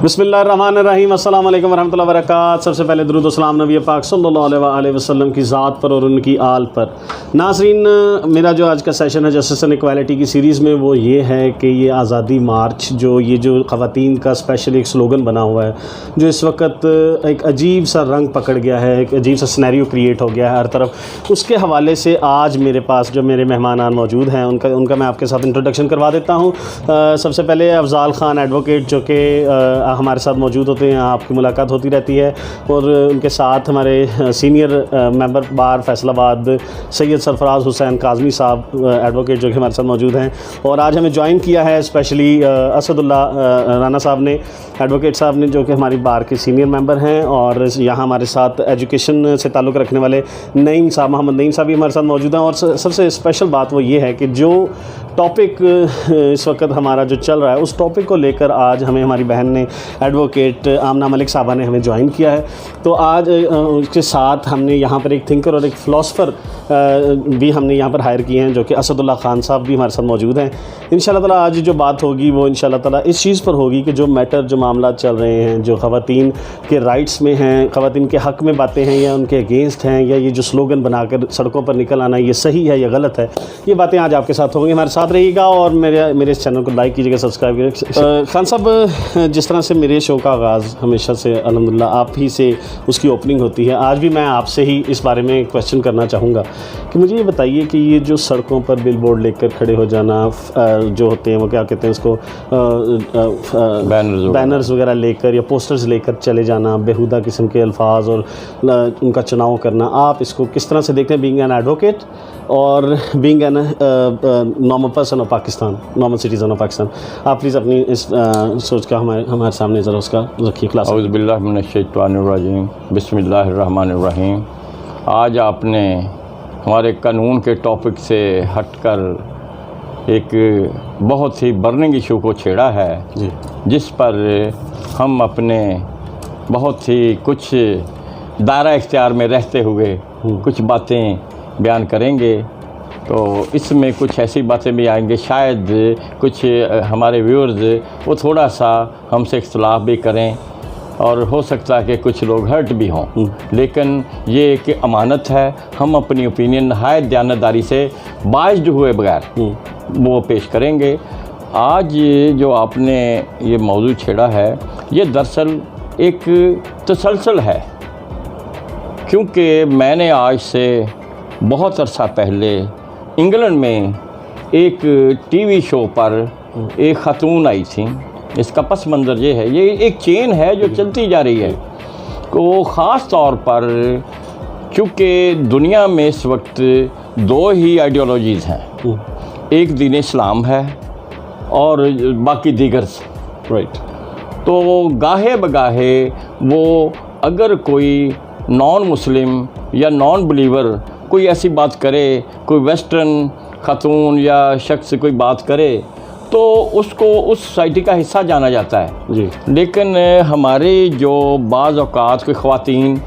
बिस्मिल्लाहिर्रहमानिर्रहीम अस्सलाम वालेकुम वरहमतुल्लाहि वबरकातुहू। सबसे पहले दुरूद व सलाम नबी पाक सल्लल्लाहु अलैहि वसल्लम की ज़ात पर और उनकी आल पर। नाज़रीन, मेरा जो आज का सेशन है जस्टिस एंड इक्वालिटी की सीरीज़ में वो ये है कि ये आज़ादी मार्च जो ख़वातीन का स्पेशल एक स्लोगन बना हुआ है, जो इस वक्त एक अजीब सा रंग पकड़ गया है, एक अजीब सा सिनेरियो क्रिएट हो गया है हर तरफ। उसके हवाले से आज मेरे पास जो मेरे मेहमान मौजूद हैं उनका मैं आपके साथ इंट्रोडक्शन करवा देता हूँ। सबसे पहले अफजाल ख़ान एडवोकेट, जो कि हमारे साथ मौजूद होते हैं, आपकी मुलाकात होती रहती है। और उनके साथ हमारे सीनियर मेंबर बार फैसलाबाद सैयद सरफराज हुसैन काज़मी साहब एडवोकेट, जो कि हमारे साथ मौजूद हैं। और आज हमें ज्वाइन किया है स्पेशली असदुल्ला राना साहब ने, एडवोकेट साहब ने, जो कि हमारी बार के सीनियर मेंबर हैं। और यहाँ हमारे साथ एजुकेशन से ताल्लुक़ रखने वाले नईम साहब, मोहम्मद नईम साहब भी हमारे साथ मौजूद हैं। और सबसे स्पेशल बात वो ये है कि जो टॉपिक इस वक्त हमारा जो चल रहा है, उस टॉपिक को लेकर आज हमें हमारी बहन ने एडवोकेट आमना मलिक साहबा ने हमें ज्वाइन किया है। तो आज उसके साथ हमने यहाँ पर एक थिंकर और एक फ़िलासफ़र भी हमने यहाँ पर हायर किए हैं, जो कि असदुल्ला ख़ान साहब भी हमारे साथ मौजूद हैं। इंशाअल्लाह ताला आज जो बात होगी वो इंशाअल्लाह ताला इस चीज़ पर होगी कि जो मैटर, जो मामला चल रहे हैं, जो ख़वातीन के राइट्स में हैं, ख़वातीन के हक़ में बातें हैं या उनके अगेंस्ट हैं, या ये जो स्लोगन बनाकर सड़कों पर निकल आना ये सही है या गलत है, ये बातें आज आपके साथ होंगी। हमारे साथ रहिएगा और मेरे इस चैनल को लाइक कीजिएगा, सब्सक्राइब कीजिएगा। खान साहब, जिस तरह से मेरे शो का आगाज़ हमेशा से अल्हम्दुलिल्लाह आप ही से उसकी ओपनिंग होती है, आज भी मैं आपसे ही इस बारे में क्वेश्चन करना चाहूँगा कि मुझे ये बताइए कि ये जो सड़कों पर बिलबोर्ड लेकर खड़े हो जाना, जो होते हैं वो क्या कहते हैं उसको, बैनर्स वगैरह लेकर या पोस्टर्स लेकर चले जाना, बेहुदा किस्म के अल्फाज और उनका चुनाव करना, आप इसको किस तरह से देखते हैं बीइंग एन एडवोकेट और being an normal person of Pakistan, normal citizen of Pakistan? आप प्लीज़ अपनी इस सोच का हमारे सामने ज़रा उसका रखिए क्लास। औज़ु बिल्लाहि मिनश्शैतानिर्रजीम, बिस्मिल्लाहिर्रहमानिर्रहीम। आज आपने हमारे कानून के टॉपिक से हटकर एक बहुत ही बर्निंग इशू को छेड़ा है जी, जिस पर हम अपने बहुत ही कुछ दायरा इख्तियार में रहते हुए कुछ बातें बयान करेंगे। तो इसमें कुछ ऐसी बातें भी आएंगी, शायद कुछ हमारे व्यूअर्स वो थोड़ा सा हमसे इख्तिलाफ भी करें और हो सकता है कि कुछ लोग हर्ट भी हों, लेकिन ये एक अमानत है। हम अपनी ओपिनियन नहायत दयानतदारी से बाइज्ड हुए बगैर वो पेश करेंगे। आज जो आपने ये मौजू छेड़ा है, ये दरअसल एक तसलसल है, क्योंकि मैंने आज से बहुत अरसा पहले इंग्लैंड में एक टीवी शो पर एक ख़ातून आई थी। इसका पस मंज़र ये है, ये एक चेन है जो चलती जा रही है। तो ख़ास तौर पर चूँकि दुनिया में इस वक्त दो ही आइडियोलॉजीज़ हैं, एक दीन इस्लाम है और बाकी दीगर, राइट। तो गाहे बगाहे वो अगर कोई नॉन मुस्लिम या नॉन बिलीवर कोई ऐसी बात करे, कोई वेस्टर्न खातून या शख्स कोई बात करे, तो उसको उस सोसाइटी का हिस्सा जाना जाता है जी। लेकिन हमारे जो बाज़ औक़ात कोई ख़वातीन,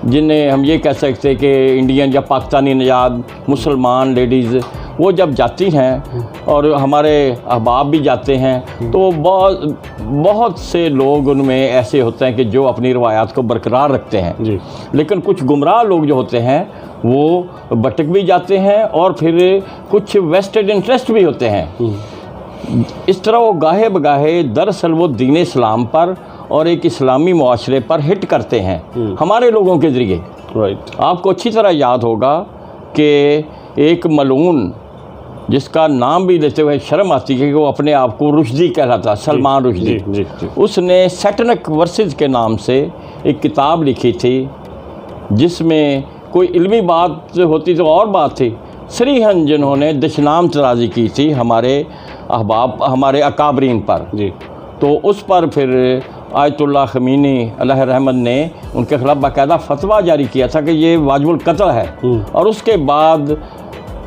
जिन्हें हम ये कह सकते हैं कि इंडियन या पाकिस्तानी नजाद मुसलमान लेडीज़, वो जब जाती हैं और हमारे अहबाब भी जाते हैं, तो बहुत से लोग उनमें ऐसे होते हैं कि जो अपनी रवायात को बरकरार रखते हैं जी। लेकिन कुछ गुमराह लोग जो होते हैं वो भटक भी जाते हैं और फिर कुछ वेस्टेड इंटरेस्ट भी होते हैं। इस तरह वो गाहे बगाहे दरअसल वो दीन इस्लाम पर और एक इस्लामी मुआशरे पर हिट करते हैं हमारे लोगों के ज़रिए, राइट। आपको अच्छी तरह याद होगा कि एक मलून, जिसका नाम भी लेते हुए शर्म आती है कि वो अपने आप को रुश्दी कह रहा था, सलमान रुश्दी जी। उसने सैटनिक वर्सेस के नाम से एक किताब लिखी थी, जिसमें कोई इल्मी बात होती तो और बात थी, सरीहन जिन्होंने दशनाम तराजी की थी हमारे अहबाब, हमारे अकाबरीन पर जी। तो उस पर फिर आयतुल्लाह ख़मीनी अलैह रहमत ने उनके ख़िलाफ़ बाकायदा फतवा जारी किया था कि ये वाजिबुल कत्ल है। और उसके बाद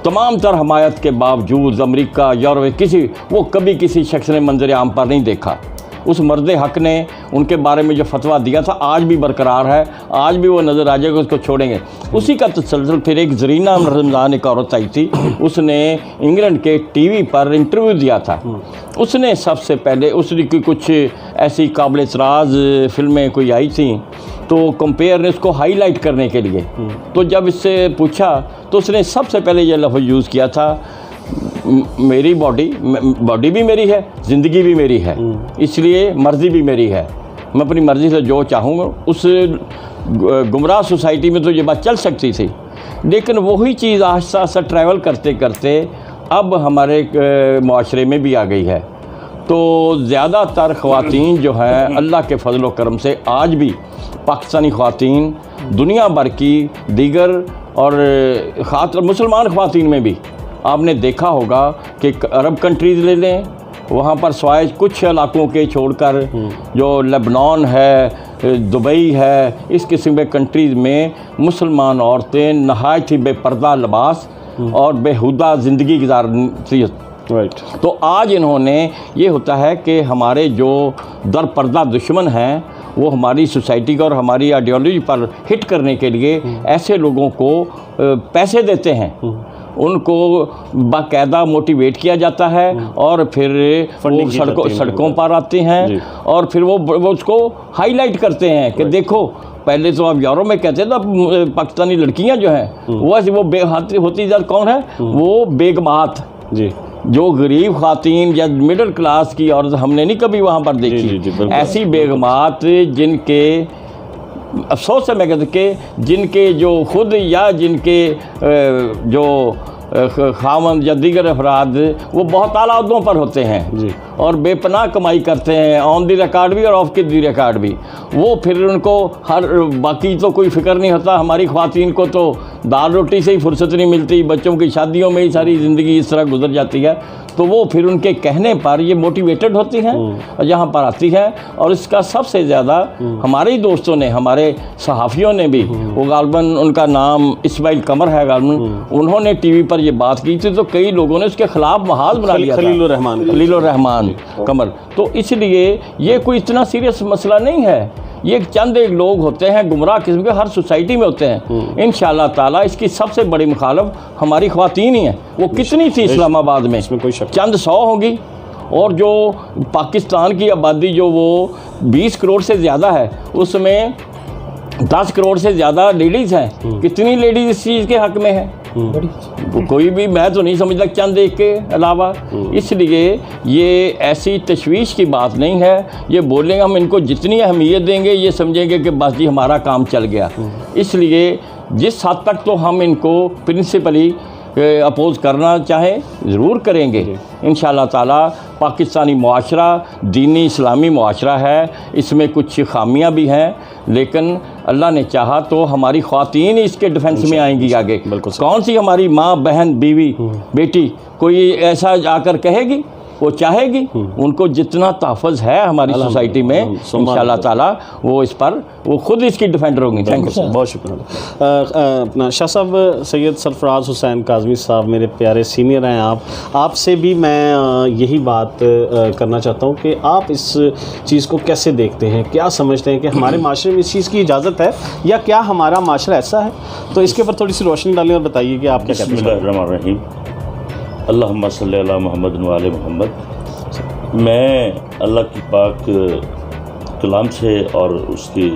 तमाम तर हमायत के बावजूद अमेरिका, यूरोप, वो कभी किसी शख्स ने मंजर आम पर नहीं देखा। उस मर्द हक ने उनके बारे में जो फतवा दिया था आज भी बरकरार है, आज भी वो नज़र आ जाएगा, उसको छोड़ेंगे। उसी का तसलसल फिर एक ज़रीना रमज़ान एक औरत आई थी, उसने इंग्लैंड के टीवी पर इंटरव्यू दिया था। उसने सबसे पहले उसकी कुछ ऐसी काबिल एतराज़ फिल्में कोई आई थी, तो कंपेयर ने उसको हाईलाइट करने के लिए, तो जब इससे पूछा तो उसने सबसे पहले ये लफ्ज़ यूज़ किया था, मेरी बॉडी भी मेरी है, ज़िंदगी भी मेरी है, इसलिए मर्ज़ी भी मेरी है, मैं अपनी मर्ज़ी से जो चाहूँ। उस गुमराह सोसाइटी में तो ये बात चल सकती थी, लेकिन वही चीज़ आहिस्ता आहिस्ता ट्रैवल करते करते अब हमारे माशरे में भी आ गई है। तो ज़्यादातर ख़वातीन जो हैं अल्लाह के फजल व करम से आज भी पाकिस्तानी ख़वातीन दुनिया भर की दीगर और ख़ास मुसलमान ख़वातीन में भी आपने देखा होगा कि अरब कंट्रीज़ ले लें, वहाँ पर सवाए कुछ इलाकों के छोड़कर जो लेबनान है, दुबई है, इस किस्म के कंट्रीज़ में मुसलमान औरतें नहायत ही बेपर्दा लिबास और बेहुदा ज़िंदगी गुजारती। राइट। तो आज इन्होंने ये होता है कि हमारे जो दरपर्दा दुश्मन हैं वो हमारी सोसाइटी को और हमारी आइडियोलॉजी पर हिट करने के लिए ऐसे लोगों को पैसे देते हैं, उनको बाकायदा मोटिवेट किया जाता है और फिर वो सड़कों पर आते हैं और फिर वो उसको हाईलाइट करते हैं कि देखो, पहले तो आप यारों में कहते थे, अब पाकिस्तानी लड़कियां जो हैं वो होती ज़्यादा कौन है, वो बेगमात जी, जो गरीब ख़वातीन या मिडिल क्लास की औरत हमने नहीं कभी वहाँ पर देखी। ऐसी बेगमात जिनके अफसोस है मैं कहता कि जिनके जो खुद या जिनके जो खामन या दीगर अफराद वो बहुत आला अहदों पर होते हैं जी, और बेपनाह कमाई करते हैं, ऑन दी रिकॉर्ड भी और ऑफ दी रिकॉर्ड भी। वो फिर उनको हर बाकी तो कोई फ़िक्र नहीं होता। हमारी ख़वातीन को तो दाल रोटी से ही फुर्सत नहीं मिलती, बच्चों की शादियों में ही सारी ज़िंदगी इस तरह गुजर जाती है। तो वो फिर उनके कहने पर ये मोटिवेटेड होती हैं और यहाँ पर आती हैं। और इसका सबसे ज़्यादा हमारे ही दोस्तों ने, हमारे सहाफ़ियों ने भी, वो गालबन उनका नाम इस्माइल कमर है गालबन, उन्होंने टीवी पर ये बात की थी तो कई लोगों ने उसके ख़िलाफ़ महाज बना लिया था, खलीलुर रहमान कमर। तो इसलिए ये कोई इतना सीरियस मसला नहीं है, ये चंद एक लोग होते हैं गुमराह किस्म के, हर सोसाइटी में होते हैं। इंशाअल्लाह ताला इसकी सबसे बड़ी मुखालफ हमारी ख़वातीन ही हैं। वो कितनी थी इस्लामाबाद में, इसमें कोई शक, चंद 100 होंगी, और जो पाकिस्तान की आबादी जो वो 20 करोड़ से ज़्यादा है, उसमें 10 करोड़ से ज़्यादा लेडीज़ हैं। कितनी लेडीज़ इस चीज़ के हक़ में है? कोई भी, मैं तो नहीं समझता चंद एक के अलावा। इसलिए ये ऐसी तशवीश की बात नहीं है। ये बोलेंगे हम इनको जितनी अहमियत देंगे ये समझेंगे कि बस जी हमारा काम चल गया। इसलिए जिस हद तक तो हम इनको प्रिंसिपली अपोज़ करना चाहें ज़रूर करेंगे। इंशाअल्लाह ताला पाकिस्तानी मुआशरा दीनी इस्लामी मुआशरा है, इसमें कुछ खामियां भी हैं, लेकिन अल्लाह ने चाहा तो हमारी ख़वातीन ही इसके डिफेंस में आएंगी आगे। कौन सी हमारी माँ, बहन, बीवी, बेटी कोई ऐसा आकर कहेगी? वो चाहेगी। उनको जितना तहफ़्फ़ुज़ है हमारी सोसाइटी में, इंशाअल्लाह ताला वो इस पर वो खुद इसकी डिफेंडर होंगी। थैंक यू सर, बहुत शुक्रिया। अपना शाह साहब सैयद सरफराज हुसैन काज़मी साहब मेरे प्यारे सीनियर हैं, आपसे भी मैं यही बात करना चाहता हूँ कि आप इस चीज़ को कैसे देखते हैं, क्या समझते हैं कि हमारे माशरे में इस चीज़ की इजाज़त है या क्या हमारा माशरा ऐसा है? तो इसके ऊपर थोड़ी सी रोशनी डालें और बताइए कि आप क्या कहते हैं। बिस्मिल्लाहिर्रहमानिर्रहीम, अल्लाहुम्मा सल्ली अला मुहम्मद व आले मुहम्मद। मैं अल्लाह की पाक कलाम से और उसकी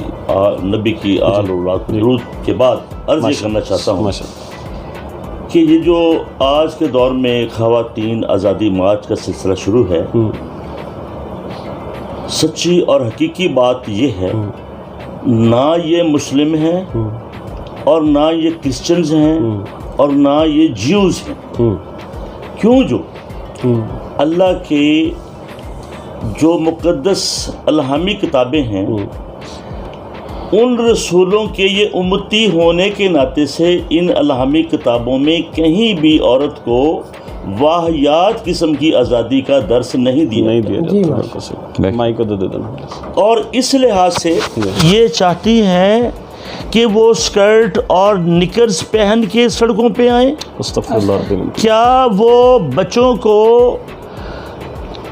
नबी की आल और औलाद पर दुरूद के बाद अर्ज़ ये करना चाहता हूँ कि ये जो आज के दौर में ख़वातीन आज़ादी मार्च का सिलसिला शुरू है, सच्ची और हकीकी बात ये है, ना ये मुस्लिम हैं और ना ये क्रिश्चियंस हैं और ना ये ज्यूज़ हैं। क्यों? जो अल्लाह के जो मुक़द्दस अलहामी किताबें हैं, उन रसूलों के ये उम्मती होने के नाते से इन अलहामी किताबों में कहीं भी औरत को वाहियात किस्म की आज़ादी का दर्स नहीं दिया जाता। माइक को दे देना। और इस लिहाज से ये चाहती हैं कि वो स्कर्ट और निकर्स पहन के सड़कों पे आएँ। क्या वो बच्चों को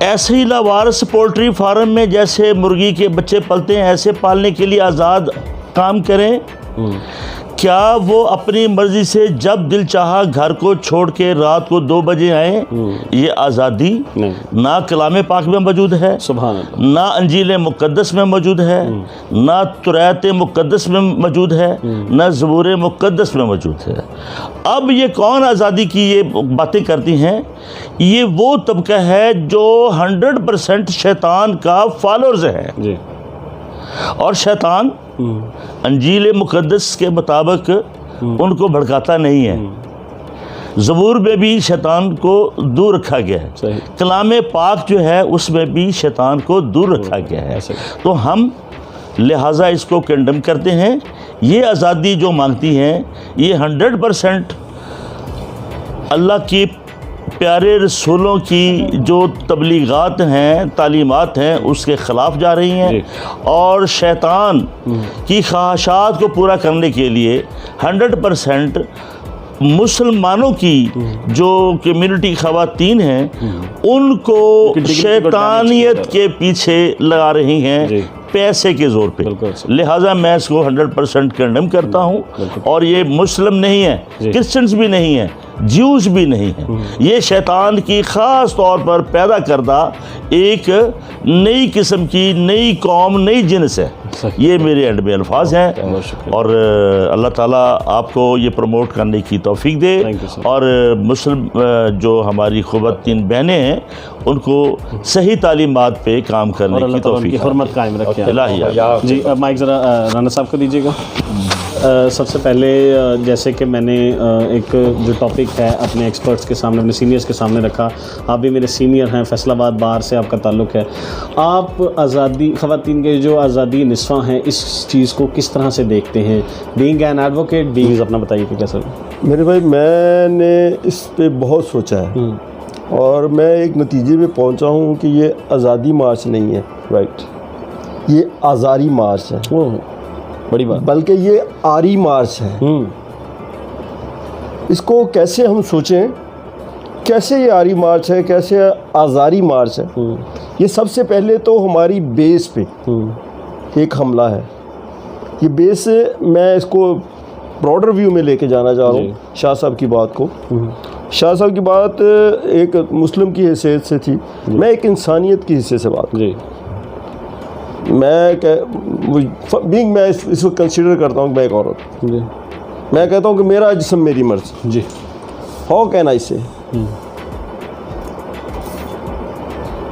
ऐसे ही लावारिस पोल्ट्री फार्म में जैसे मुर्गी के बच्चे पलते हैं, ऐसे पालने के लिए आज़ाद काम करें। क्या वो अपनी मर्जी से जब दिल चाहा घर को छोड़ के रात को 2 बजे आए? ये आज़ादी ना कलाम पाक में मौजूद है, सुभान अल्लाह, ना अंजील मुक़द्दस में मौजूद है, ना तुरैत मुक़द्दस में मौजूद है, ना ज़बूर मुक़द्दस में मौजूद है। अब ये कौन आज़ादी की ये बातें करती हैं? ये वो तबका है जो 100% शैतान का फॉलोअर्स है जी। और शैतान अंजील मुक़द्दस के मुताबिक उनको भड़काता नहीं है। ज़बूर में भी शैतान को दूर रखा गया है, सही। कलाम पाक जो है उसमें भी शैतान को दूर रखा गया है। तो हम लिहाजा इसको कंडेम करते हैं। ये आज़ादी जो मांगती हैं ये 100% अल्लाह की प्यारे रसूलों की जो तबलीगात हैं, तालीमात हैं, उसके ख़िलाफ़ जा रही हैं और शैतान की ख्वाहिशात को पूरा करने के लिए 100% मुसलमानों की जो कम्युनिटी ख़वातीन हैं उनको शैतानियत के पीछे लगा रही हैं पैसे के ज़ोर पे। लिहाजा मैं इसको 100% कंडेम करता हूँ। और ये मुस्लिम नहीं है, क्रिश्चियंस भी नहीं है, ज्यूस भी नहीं है, ये शैतान की ख़ास तौर पर पैदा करदा एक नई किस्म की नई कौम, नई जिन्स है। ये मेरे एंड में अल्फाज हैं और अल्लाह ताला आपको ये प्रमोट करने की तौफीक दे और मुस्लिम जो हमारी ख़वातीन बहनें हैं उनको सही तालीमात पे काम करने की तौफीक, हुर्मत कायम रखे। जी माइक ज़रा राना साहब को दीजिएगा। सबसे पहले जैसे कि मैंने एक जो टॉपिक है अपने एक्सपर्ट्स के सामने, अपने सीनियर्स के सामने रखा, आप भी मेरे सीनियर हैं, फैसलाबाद बार से आपका ताल्लुक़ है। आप आज़ादी, ख़वातीन के जो आज़ादी निस्वां हैं, इस चीज़ को किस तरह से देखते हैं? बीइंग एन एडवोकेट, बीइंग अपना बताइए कि कैसा? मेरे भाई, मैंने इस पे बहुत सोचा है और मैं एक नतीजे पे पहुंचा हूँ कि ये आज़ादी मार्च नहीं है, राइट, ये आज़ारी मार्च है। ओह, बड़ी बात। बल्कि ये आरी मार्च है। इसको कैसे हम सोचें, कैसे ये आरी मार्च है, कैसे आज़ारी मार्च है? ये सबसे पहले तो हमारी बेस पे एक हमला है। ये बेस मैं इसको ब्रॉडर व्यू में लेके जाना चाह रहा हूँ शाह साहब की बात को। शाह साहब की बात एक मुस्लिम की हैसियत से थी, मैं एक इंसानियत की हैसियत से बात जी। मैं इसको कंसिडर करता हूँ कि मैं एक औरत जी। मैं कहता हूँ कि मेरा जिस्म मेरी मर्ज़ी जी। हाउ कैन आई से?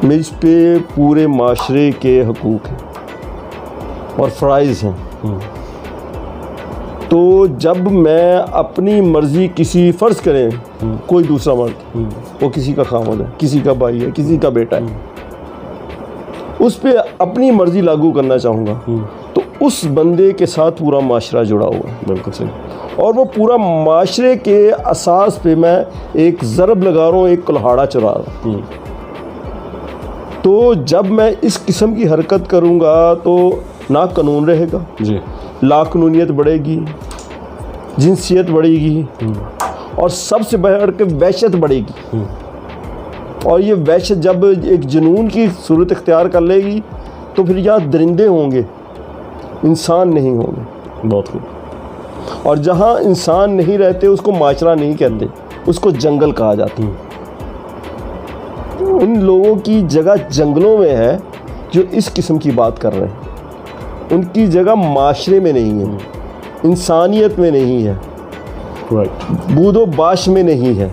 मुझ पे पूरे माशरे के हकूक़ हैं और फ़राइज़ हैं। तो जब मैं अपनी मर्ज़ी किसी फ़र्ज़ करें कोई दूसरा मर्द, वो किसी का खामद है, किसी का भाई है, किसी का बेटा है, उस पे अपनी मर्ज़ी लागू करना चाहूँगा तो उस बंदे के साथ पूरा माशरा जुड़ा हुआ है। बिल्कुल सही। और वो पूरा माशरे के असास पे मैं एक ज़रब लगा रहा हूँ, एक कुल्हाड़ा चला रहा हूँ। तो जब मैं इस किस्म की हरकत करूँगा तो ना कानून रहेगा जी, लाकानूनियत बढ़ेगी, जिनसियत बढ़ेगी और सबसे बढ़ के वहशत बढ़ेगी। और ये वहशत जब एक जुनून की सूरत इख्तियार कर लेगी तो फिर यहाँ दरिंदे होंगे, इंसान नहीं होंगे। बहुत खूब। और जहाँ इंसान नहीं रहते उसको माशरा नहीं कहते, उसको जंगल कहा जाता है। उन लोगों की जगह जंगलों में है जो इस किस्म की बात कर रहे हैं। उनकी जगह माशरे में नहीं है, इंसानियत में नहीं है, बूदो बाश में नहीं है।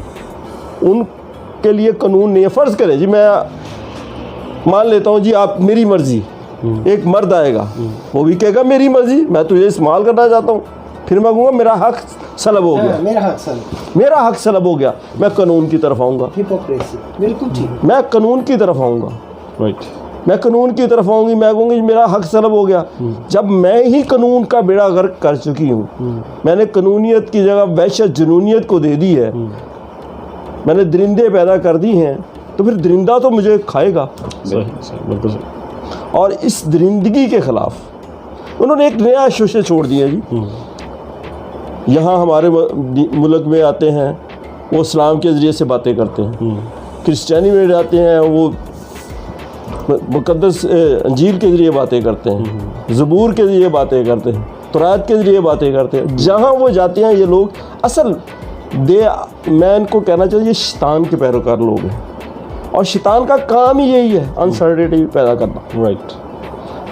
उनके लिए कानून नहीं है। फ़र्ज़ करें जी, मैं मान लेता हूँ जी आप मेरी मर्ज़ी, एक मर्द आएगा वो भी कहेगा मेरी मर्ज़ी, मैं तुझे इस्तेमाल करना चाहता हूँ, फिर मैं कहूँगा मेरा हक सलब हो गया, मेरा हक सलब हो गया, मैं कानून की तरफ आऊँगा। बिल्कुल ठीक, मैं कानून की तरफ आऊँगा, राइट, मैं कानून की तरफ आऊँगी, मैं कहूँगी मेरा हक सलब हो गया। जब मैं ही कानून का बेड़ा गर्क कर चुकी हूँ, मैंने कानूनियत की जगह वहशत जुनूनियत को दे दी है, मैंने दरिंदे पैदा कर दी हैं, तो फिर दरिंदा तो मुझे खाएगा। बिल्कुल सही। और इस दरिंदगी के ख़िलाफ़ उन्होंने एक नया शोशे छोड़ दिया जी। यहाँ हमारे मुल्क में आते हैं, वो इस्लाम के ज़रिए से बातें करते हैं, क्रिश्चियनी में जाते हैं, वो मुकद्दस अंजील के ज़रिए बातें करते हैं, ज़बूर के ज़रिए बातें करते हैं, तौरात के ज़रिए बातें करते हैं। जहाँ वो जाते हैं ये लोग असल मैं इनको कहना चाहिए ये शैतान के पैरोकार लोग हैं, और शैतान का काम ही यही है अनसर्टेनिटी पैदा करना। राइट।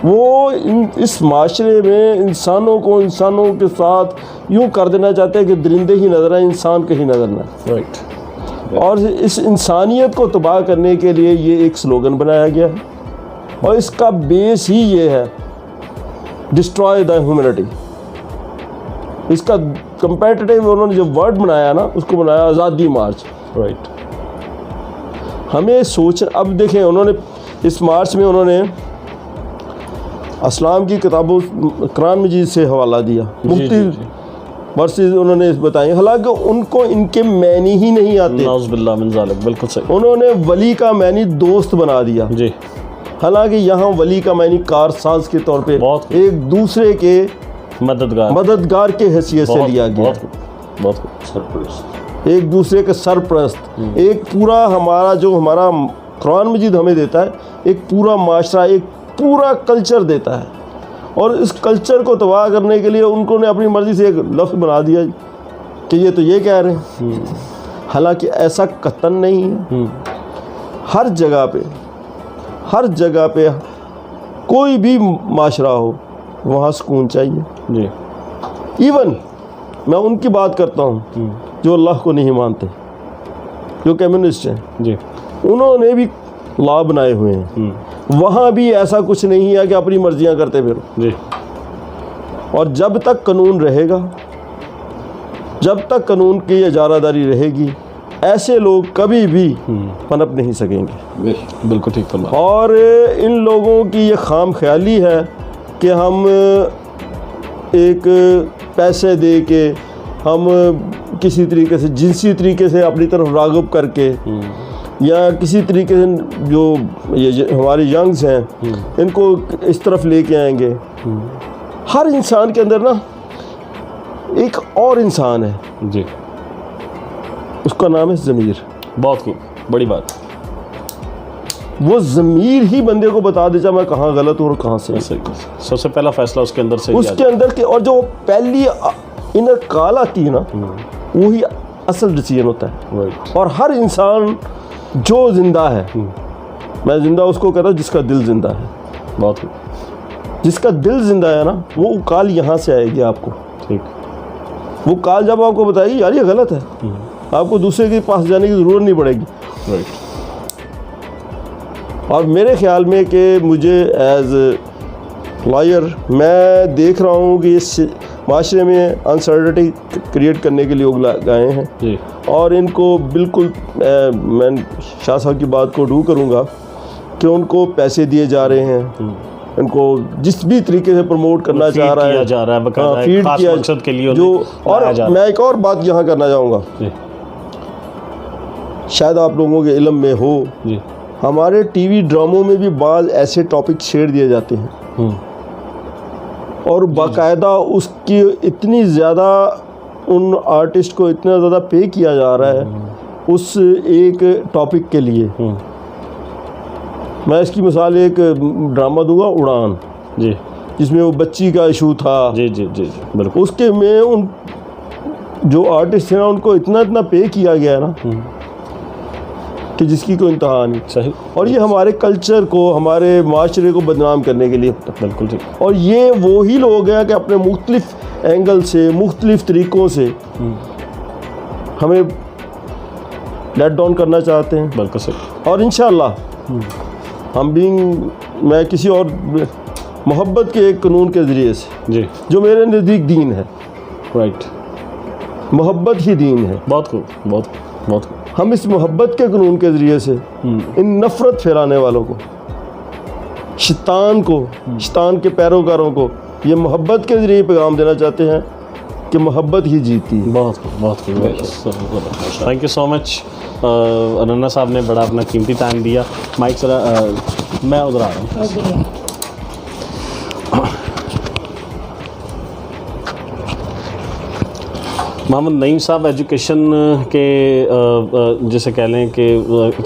वो इस माशरे में इंसानों को इंसानों के साथ यूँ कर देना चाहते हैं कि दरिंदे ही नज़र आए, इंसान कहीं नज़र ना आए। राइट। और इस इंसानियत को तबाह करने के लिए ये एक स्लोगन बनाया गया है, और इसका बेस ही ये है डिस्ट्रॉय द ह्यूमैनिटी। इसका कंपेटिटिव उन्होंने जो वर्ड बनाया ना उसको बनाया आज़ादी मार्च। राइट। हमें सोच, अब देखें उन्होंने इस मार्च में उन्होंने इस्लाम की किताबों कुरान मजीद से हवाला दिया, मुख्तलिफ वर्सेस उन्होंने बताए, हालांकि उनको इनके मैनी ही नहीं आते। नाउज़ुबिल्लाह मिन ज़ालिक, बिल्कुल सही। उन्होंने वली का मैनी दोस्त बना दिया, जी। हालांकि यहाँ वली का मैनी कारसाज के तौर पे बहुत एक दूसरे के मददगार के हैसियत से लिया गया, बहुत सरपरस्त, एक दूसरे के सरप्रस्त। एक पूरा हमारा जो हमारा कुरान मजीद हमें देता है, एक पूरा माशरा, एक पूरा कल्चर देता है, और इस कल्चर को तबाह करने के लिए उनको ने अपनी मर्ज़ी से एक लफ्ज़ बना दिया कि ये तो ये कह रहे हैं, हालांकि ऐसा कतन नहीं है। हर जगह पे कोई भी माशरा हो वहाँ सुकून चाहिए। जी। इवन मैं उनकी बात करता हूँ जो अल्लाह को नहीं मानते, जो कम्युनिस्ट हैं, जी। उन्होंने भी लॉ बनाए हुए हैं, वहाँ भी ऐसा कुछ नहीं है कि अपनी मर्जियाँ करते फिरो। जी। और जब तक कानून रहेगा, जब तक कानून की इजारादारी रहेगी, ऐसे लोग कभी भी पनप नहीं सकेंगे। बिल्कुल ठीक फरमा। और इन लोगों की ये खाम ख्याली है कि हम एक पैसे दे के, हम किसी तरीके से जिनसी तरीके से अपनी तरफ राग़िब करके, या किसी तरीके से जो ये हमारे यंग्स हैं इनको इस तरफ लेके आएंगे। हर इंसान के अंदर ना एक और इंसान है, जी। उसका नाम है ज़मीर। बहुत खूब, बड़ी बात। वो ज़मीर ही बंदे को बता देता मैं कहाँ गलत हूँ और कहाँ से। सबसे पहला फैसला उसके अंदर से, उसके अंदर के, और जो पहली इनर कॉल आती है ना, वही असल डिसीजन होता है। राइट। और हर इंसान जो ज़िंदा है, मैं ज़िंदा उसको कहता हूँ जिसका दिल ज़िंदा है। बहुत खूब। जिसका दिल ज़िंदा है ना, वो कॉल यहाँ से आएगी आपको। ठीक। वो कॉल जब आपको बताएगी यार ये गलत है, आपको दूसरे के पास जाने की ज़रूरत नहीं पड़ेगी। राइट। और मेरे ख्याल में कि मुझे एज लॉयर मैं देख रहा हूँ कि इस माशरे में अनसर्टिनिटी क्रिएट करने के लिए लोग आए हैं जी। और इनको बिल्कुल मैं शाह साहब की बात को डू करूँगा कि उनको पैसे दिए जा रहे हैं, इनको जिस भी तरीके से प्रमोट करना चाह रहा है, फीड किया मकसद के लिए जो। और मैं एक और बात यहाँ करना चाहूँगा, शायद आप लोगों के इल्म में हो, जी। हमारे टीवी ड्रामों में भी बाज़ ऐसे टॉपिक छेड़ दिए जाते हैं और बाकायदा उसकी इतनी ज़्यादा उन आर्टिस्ट को इतना ज़्यादा पे किया जा रहा है उस एक टॉपिक के लिए। मैं इसकी मिसाल एक ड्रामा दूंगा, उड़ान, जी, जिसमें वो बच्ची का इशू था। जी जी जी बिल्कुल। उसके में उन जो आर्टिस्ट हैं उनको इतना पे किया गया है ना कि जिसकी कोई इंतहा नहीं। सही। और ये हमारे कल्चर को, हमारे माशरे को बदनाम करने के लिए होता है। बिल्कुल ठीक। और ये वो ही लोग हैं कि अपने मुख्तलिफ एंगल से, मुख्तलिफ तरीक़ों से हमें लेट डाउन करना चाहते हैं। बिल्कुल सही। और इंशाअल्लाह मैं किसी और मोहब्बत के एक कानून के ज़रिए से, जी, जो मेरे नज़दीक दीन है, राइट, मोहब्बत ही दीन है। बहुत खूब, बहुत बहुत खूब। हम इस मोहब्बत के कानून के ज़रिए से इन नफ़रत फैलाने वालों को, शैतान के पैरोकारों को ये मोहब्बत के ज़रिए पैगाम देना चाहते हैं कि मोहब्बत ही जीती है। बहुत खूब, बहुत खूब। Thank you so much. Ananna साहब ने बड़ा अपना कीमती टाइम दिया। माइक सर, मैं उधर आ रहा हूँ। मोहम्मद नईम साहब, एजुकेशन के जैसे कह लें कि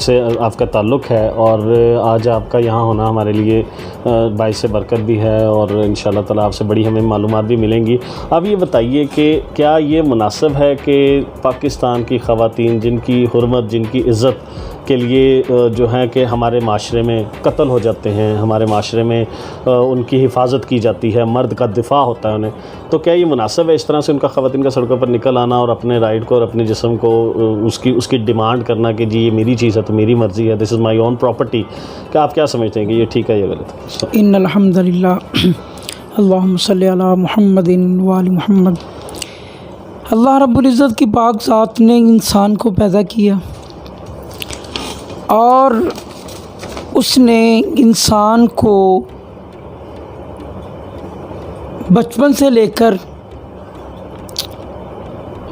से आपका ताल्लुक़ है और आज आपका यहाँ होना हमारे लिए बाइस बरकत भी है और इंशाअल्लाह ताला आपसे बड़ी हमें मालूमात भी मिलेंगी। अब ये बताइए कि क्या ये मुनासिब है कि पाकिस्तान की ख़वातीन जिनकी हुर्मत, जिनकी इज़्ज़त के लिए जो है कि हमारे माशरे में कत्ल हो जाते हैं, हमारे माशरे में उनकी हिफाजत की जाती है, मर्द का दिफा होता है उन्हें, तो क्या ये मुनासिब है इस तरह से उनका ख़वातीन का सड़कों पर निकल आना और अपने राइट को और अपने जिस्म को उसकी डिमांड करना कि जी ये मेरी चीज़ है तो मेरी मर्ज़ी है, this is my own property? क्या आप क्या समझते हैं कि ये ठीक है या गलत है? इन्नल हम्दुलिल्लाह अल्लाहुम्मा सल्ली अला मुहम्मदिन व आलि मुहम्मद। अल्लाह रब्बुल इज़्ज़त की पाक ज़ात ने इंसान को पैदा किया और उसने इंसान को बचपन से लेकर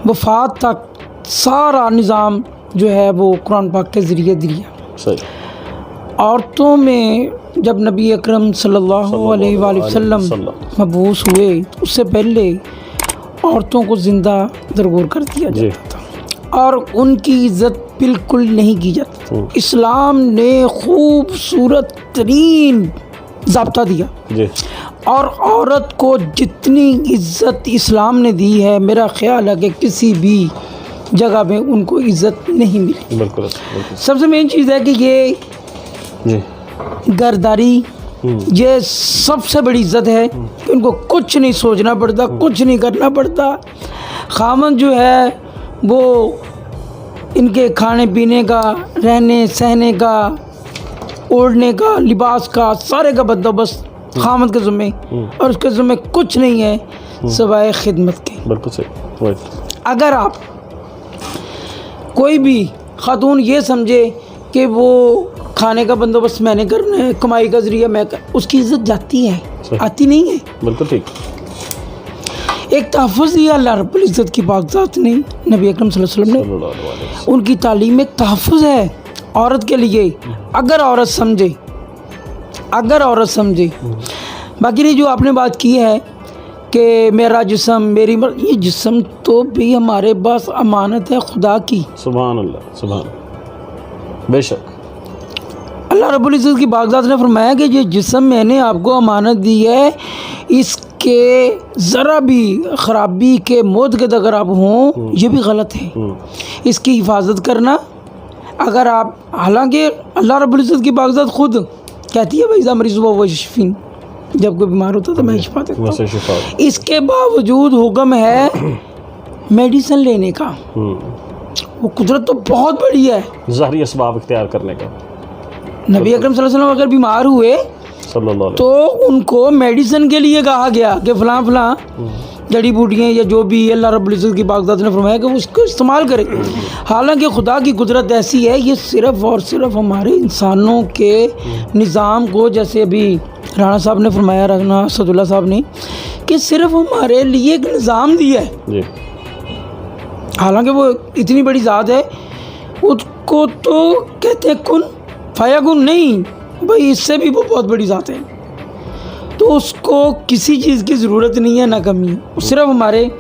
वफ़ात तक सारा निज़ाम जो है वो कुरान पाक के ज़रिए दिया। सही। औरतों में जब नबी अकरम सल्लल्लाहु अलैहि वसल्लम मबूस हुए तो उससे पहले औरतों को ज़िंदा दरगोर कर दिया जाता था और उनकी इज़्ज़त बिल्कुल नहीं की जाती। इस्लाम ने खूबसूरत तरीन ज़ाब्ता दिया जी। और औरत को जितनी इज़्ज़त इस्लाम ने दी है, मेरा ख्याल है कि किसी भी जगह में उनको इज़्ज़त नहीं मिली। बिल्कुल। सबसे मेन चीज़ है कि ये जी घरदारी ये सबसे बड़ी इज़्ज़त है कि उनको कुछ नहीं सोचना पड़ता, कुछ नहीं करना पड़ता। खामन जो है वो इनके खाने पीने का, रहने सहने का, ओढ़ने का, लिबास का, सारे का बंदोबस्त खामन के ज़िम्मे और उसके ज़िम्मे कुछ नहीं है सिवाय खिदमत के। बिल्कुल सही। अगर आप कोई भी खातून ये समझे कि वो खाने का बंदोबस्त मैंने करना है, कमाई का ज़रिया मैं उसकी इज़्ज़त जाती है, आती नहीं है। बिल्कुल ठीक। एक तहफ़्फ़ुज़ दिया अल्लाह रब्बुल इज़्ज़त की पाक ज़ात ने, नबी अकरम सल्लल्लाहु अलैहि वसल्लम ने, उनकी तालीम एक तहफ़्फ़ुज़ है औरत के लिए। अगर औरत समझे बाकी नहीं जो आपने बात की है कि मेरा जिस्म मेरी ये जिस्म तो भी हमारे पास अमानत है खुदा की। सुभान अल्लाह, सुभान। बेशक अल्लाह रब्बुल इज़्ज़त की पाक ज़ात ने फरमाया कि ये जिस्म मैंने आपको अमानत दी है, इसके ज़रा भी ख़राबी के मोदक़द अगर आप हों ये भी गलत है। इसकी हिफाजत करना अगर आप, हालांकि अल्लाह रब्बुल इज़्ज़त की पाक ज़ात खुद कहती है वैज़ा मरीज़ व शफ़ीन, जब कोई बीमार होता है तो मैं शिफा देता हूँ। इसके बावजूद हुक्म है मेडिसिन लेने का। वो कुदरत तो बहुत बड़ी है, ज़ाहिरी असबाब इख्तियार करने का। नबी अकरम सल्लल्लाहु अलैहि वसल्लम अगर बीमार हुए तो उनको मेडिसिन के लिए कहा गया कि फ़लाँ जड़ी बूटियाँ या जो भी अल्लाह रब्बुल इज़्ज़त की पाक ज़ात ने फरमाया कि उसको इस्तेमाल करें। हालांकि खुदा की कुदरत ऐसी है, ये सिर्फ़ और सिर्फ हमारे इंसानों के निज़ाम को, जैसे अभी राणा साहब ने फरमाया, राणा असदुल्ला साहब ने, कि सिर्फ हमारे लिए एक निज़ाम दिया है। हालांकि वो इतनी बड़ी ज़ात है, उसको तो कहते हैं कुन फयाकुन, नहीं भाई, इससे भी वो बहुत बड़ी ज़ात है। तो उसको किसी चीज़ की ज़रूरत नहीं है, ना कमी। सिर्फ हमारे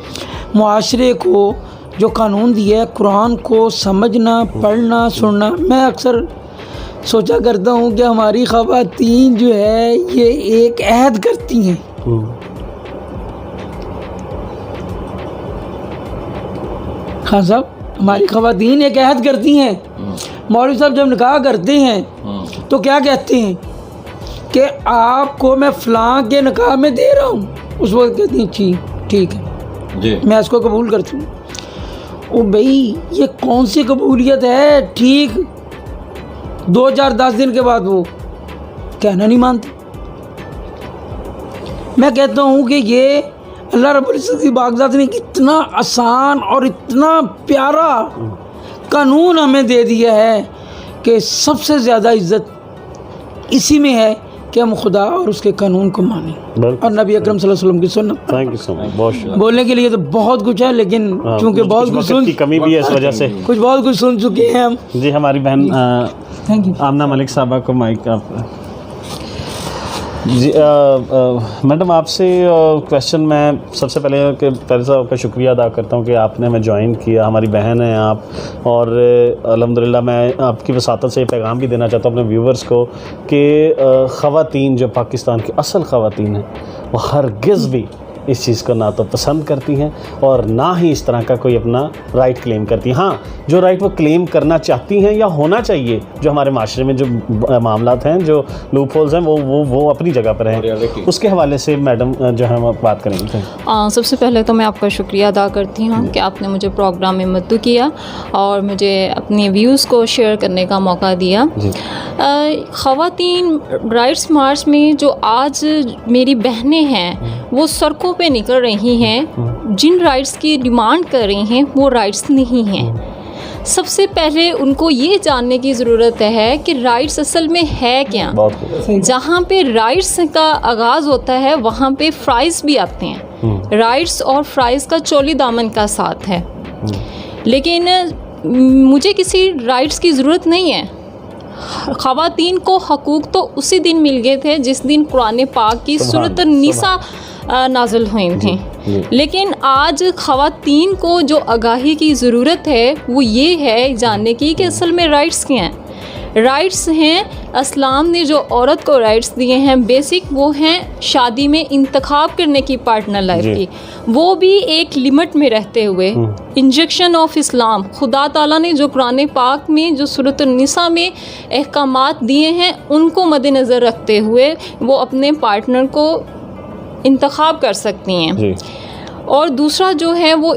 मुआशरे को जो कानून दिया है, कुरान को समझना, पढ़ना, सुनना। मैं अक्सर सोचा करता हूँ कि हमारी ख़वातीन जो है ये एक अहद करती हैं। हाँ साहब, हमारी ख़वातीन एक अहद करती हैं। मौलवी साहब जब निकाह करते हैं तो क्या कहते हैं कि आपको मैं फ़लाँ के निकाह में दे रहा हूँ। उस वक्त कहती हैं ठीक है जी, मैं इसको कबूल करती हूँ। ओ भाई, ये कौन सी कबूलियत है? ठीक 2-4-10 दिन के बाद वो कहना नहीं मानते। मैं कहता हूँ कि ये अल्लाह रब्बुल इज़्ज़त की पाक ज़ात ने इतना आसान और इतना प्यारा कानून हमें दे दिया है कि सबसे ज़्यादा इज़्ज़त इसी में है कि हम खुदा और उसके कानून को मानें और नबी अकरम सल्लल्लाहु अलैहि वसल्लम की सुन्नत। Thank you so much. बहुत बोलने के लिए तो बहुत कुछ है, लेकिन चूँकि बहुत कुछ सुन की कमी भी है, इस वजह से बहुत कुछ सुन चुके हैं हम। जी, हमारी बहन थैंक यू आमना मलिक साहबा को माइक आप। जी मैडम आपसे क्वेश्चन मैं सबसे पहले तो आपका शुक्रिया अदा करता हूँ कि आपने हमें ज्वाइन किया, हमारी बहन हैं आप, और अल्हम्दुलिल्लाह मैं आपकी वसातत से ये पैगाम भी देना चाहता हूँ अपने व्यूवर्स को कि ख़वातीन जो पाकिस्तान की असल ख़वातीन हैं वो हरगिज़ भी इस चीज़ को ना तो पसंद करती हैं और ना ही इस तरह का कोई अपना राइट क्लेम करती हैं। हाँ, जो राइट वो क्लेम करना चाहती हैं या होना चाहिए, जो हमारे माशरे में जो मामलात हैं, जो लूप होल्स हैं, वो अपनी जगह पर हैं। उसके हवाले से मैडम जो है हम बात करेंगे। सबसे पहले तो मैं आपका शुक्रिया अदा करती हूँ कि आपने मुझे प्रोग्राम में मदद किया और मुझे अपने व्यूज़ को शेयर करने का मौका दिया। ख़वातीन राइट्स मार्च में जो आज मेरी बहनें हैं वो सड़कों पे निकल रही हैं, जिन राइट्स की डिमांड कर रही हैं वो राइट्स नहीं हैं। सबसे पहले उनको ये जानने की ज़रूरत है कि राइट्स असल में है क्या। जहाँ पे राइट्स का आगाज़ होता है वहाँ पे फ़्राइज़ भी आते हैं। राइट्स और फ़्राइज़ का चोली दामन का साथ है। लेकिन मुझे किसी राइट्स की ज़रूरत नहीं है। ख़वातीन को हकूक़ तो उसी दिन मिल गए थे जिस दिन कुरान पाक की सूरत निसा नाज़िल हुई थी। लेकिन आज ख़वातीन को जो आगाही की ज़रूरत है वो ये है जानने की कि असल में राइट्स क्या हैं। राइट्स हैं, इस्लाम ने जो औरत को राइट्स दिए हैं बेसिक, वो हैं शादी में इंतखाब करने की पार्टनर लाइफ की, वो भी एक लिमिट में रहते हुए। इंजेक्शन ऑफ इस्लाम, खुदा ताला ने जो कुरान पाक में जो सूरत निसा में अहकामात दिए हैं उनको मद्देनज़र रखते हुए वो अपने पार्टनर को इंतखाब कर सकती हैं। और दूसरा जो है वो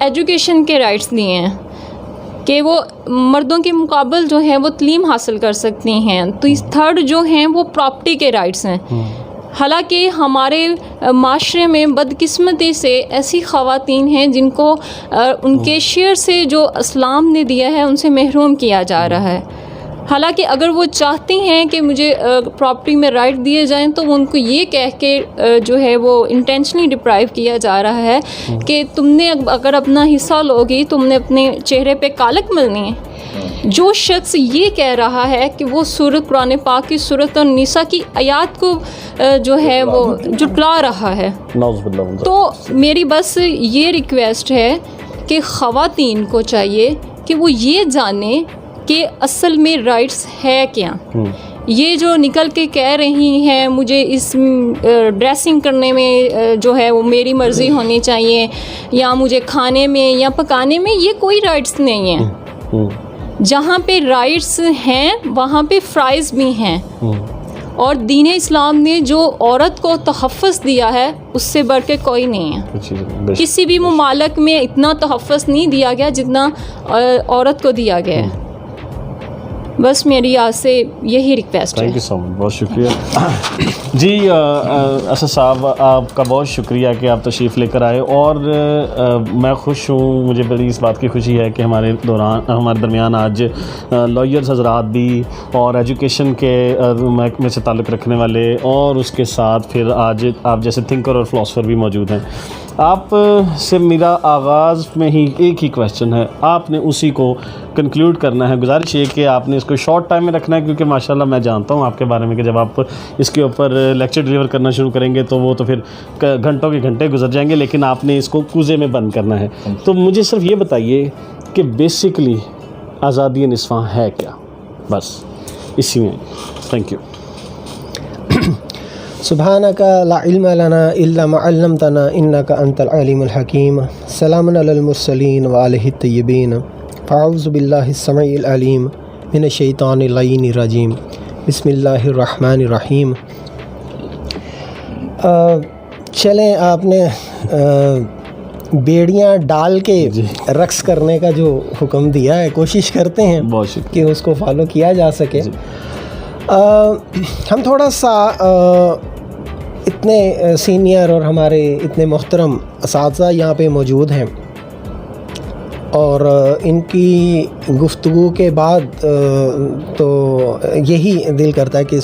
एजुकेशन के राइट्स दिए हैं कि वो मर्दों के मुकाबल जो है वो तलीम हासिल कर सकती हैं। तो इस थर्ड जो हैं वो प्रॉपर्टी के राइट्स हैं। हालांकि हमारे माशरे में बदकिस्मती से ऐसी ख़वातीन हैं जिनको उनके शेयर से जो इस्लाम ने दिया है उनसे महरूम किया जा रहा है। हालांकि अगर वो चाहती हैं कि मुझे प्रॉपर्टी में राइट दिए जाएं तो उनको ये कह के जो है वो इंटेंशनली डिप्राइव किया जा रहा है कि तुमने अगर अपना हिस्सा लोगी तुमने अपने चेहरे पे कालक मलनी है। जो शख्स ये कह रहा है कि वो सूरत कुरान पाक की सूरत और निसा की आयात को जो है वो जुटला रहा है, तो मेरी बस ये रिक्वेस्ट है कि ख़वातीन को चाहिए कि वो ये जाने कि असल में राइट्स है क्या। ये जो निकल के कह रही हैं मुझे इस ड्रेसिंग करने में जो है वो मेरी मर्ज़ी होनी चाहिए या मुझे खाने में या पकाने में, ये कोई राइट्स नहीं है। जहाँ पे राइट्स हैं वहाँ पे फ़्राइज़ भी हैं। और दीन इस्लाम ने जो औरत को तहफ़्फ़ुज़ दिया है उससे बढ़ के कोई नहीं है। किसी भी मुमालिक में इतना तहफ़्फ़ुज़ नहीं दिया गया जितना औरत को दिया गया है। बस मेरी आज से यही रिक्वेस्ट है। थैंक यू सो मच, बहुत शुक्रिया जी। असद साहब आपका बहुत शुक्रिया कि आप तशरीफ़ लेकर आए और मैं खुश हूँ, मुझे बड़ी इस बात की खुशी है कि हमारे दरमियान आज लॉयर्स हज़रात भी और एजुकेशन के महकमे से ताल्लुक़ रखने वाले और उसके साथ फिर आज आप जैसे थिंकर और फ़िलासफ़र भी मौजूद हैं। आप से मेरा आगाज़ में ही एक ही क्वेश्चन है, आपने उसी को कंक्लूड करना है। गुजारिश ये कि आपने इसको शॉर्ट टाइम में रखना है क्योंकि माशाल्लाह मैं जानता हूँ आपके बारे में कि जब आप इसके ऊपर लेक्चर डिलीवर करना शुरू करेंगे तो वो तो फिर घंटों के घंटे गुजर जाएंगे, लेकिन आपने इसको कूज़े में बंद करना है। तो मुझे सिर्फ ये बताइए कि बेसिकली आज़ादी निस्फ़ा है क्या, बस इसी में। Thank you. सुब्हानका ला इल्मा लना इल्ला मा अल्लमतना इन्नका अंतल अलीमुल हकीम। सलामुन अलल मुरसलीन व आलिहि तय्यबीन। फ़अऊज़ु बिल्लाहिस समीइल अलीम मिनश शैतानिर लईनिर रजीम। बिस्मिल्लाहिर रहमानिर रहीम। चलें, आपने बेड़ियाँ डाल के रक्स करने का जो हुक्म दिया है, कोशिश करते हैं कि उसको फॉलो किया जा सके। हम थोड़ा सा इतने सीनियर और हमारे इतने मोहतरम असातिज़ा यहाँ पे मौजूद हैं और इनकी गुफ्तगू के बाद तो यही दिल करता है कि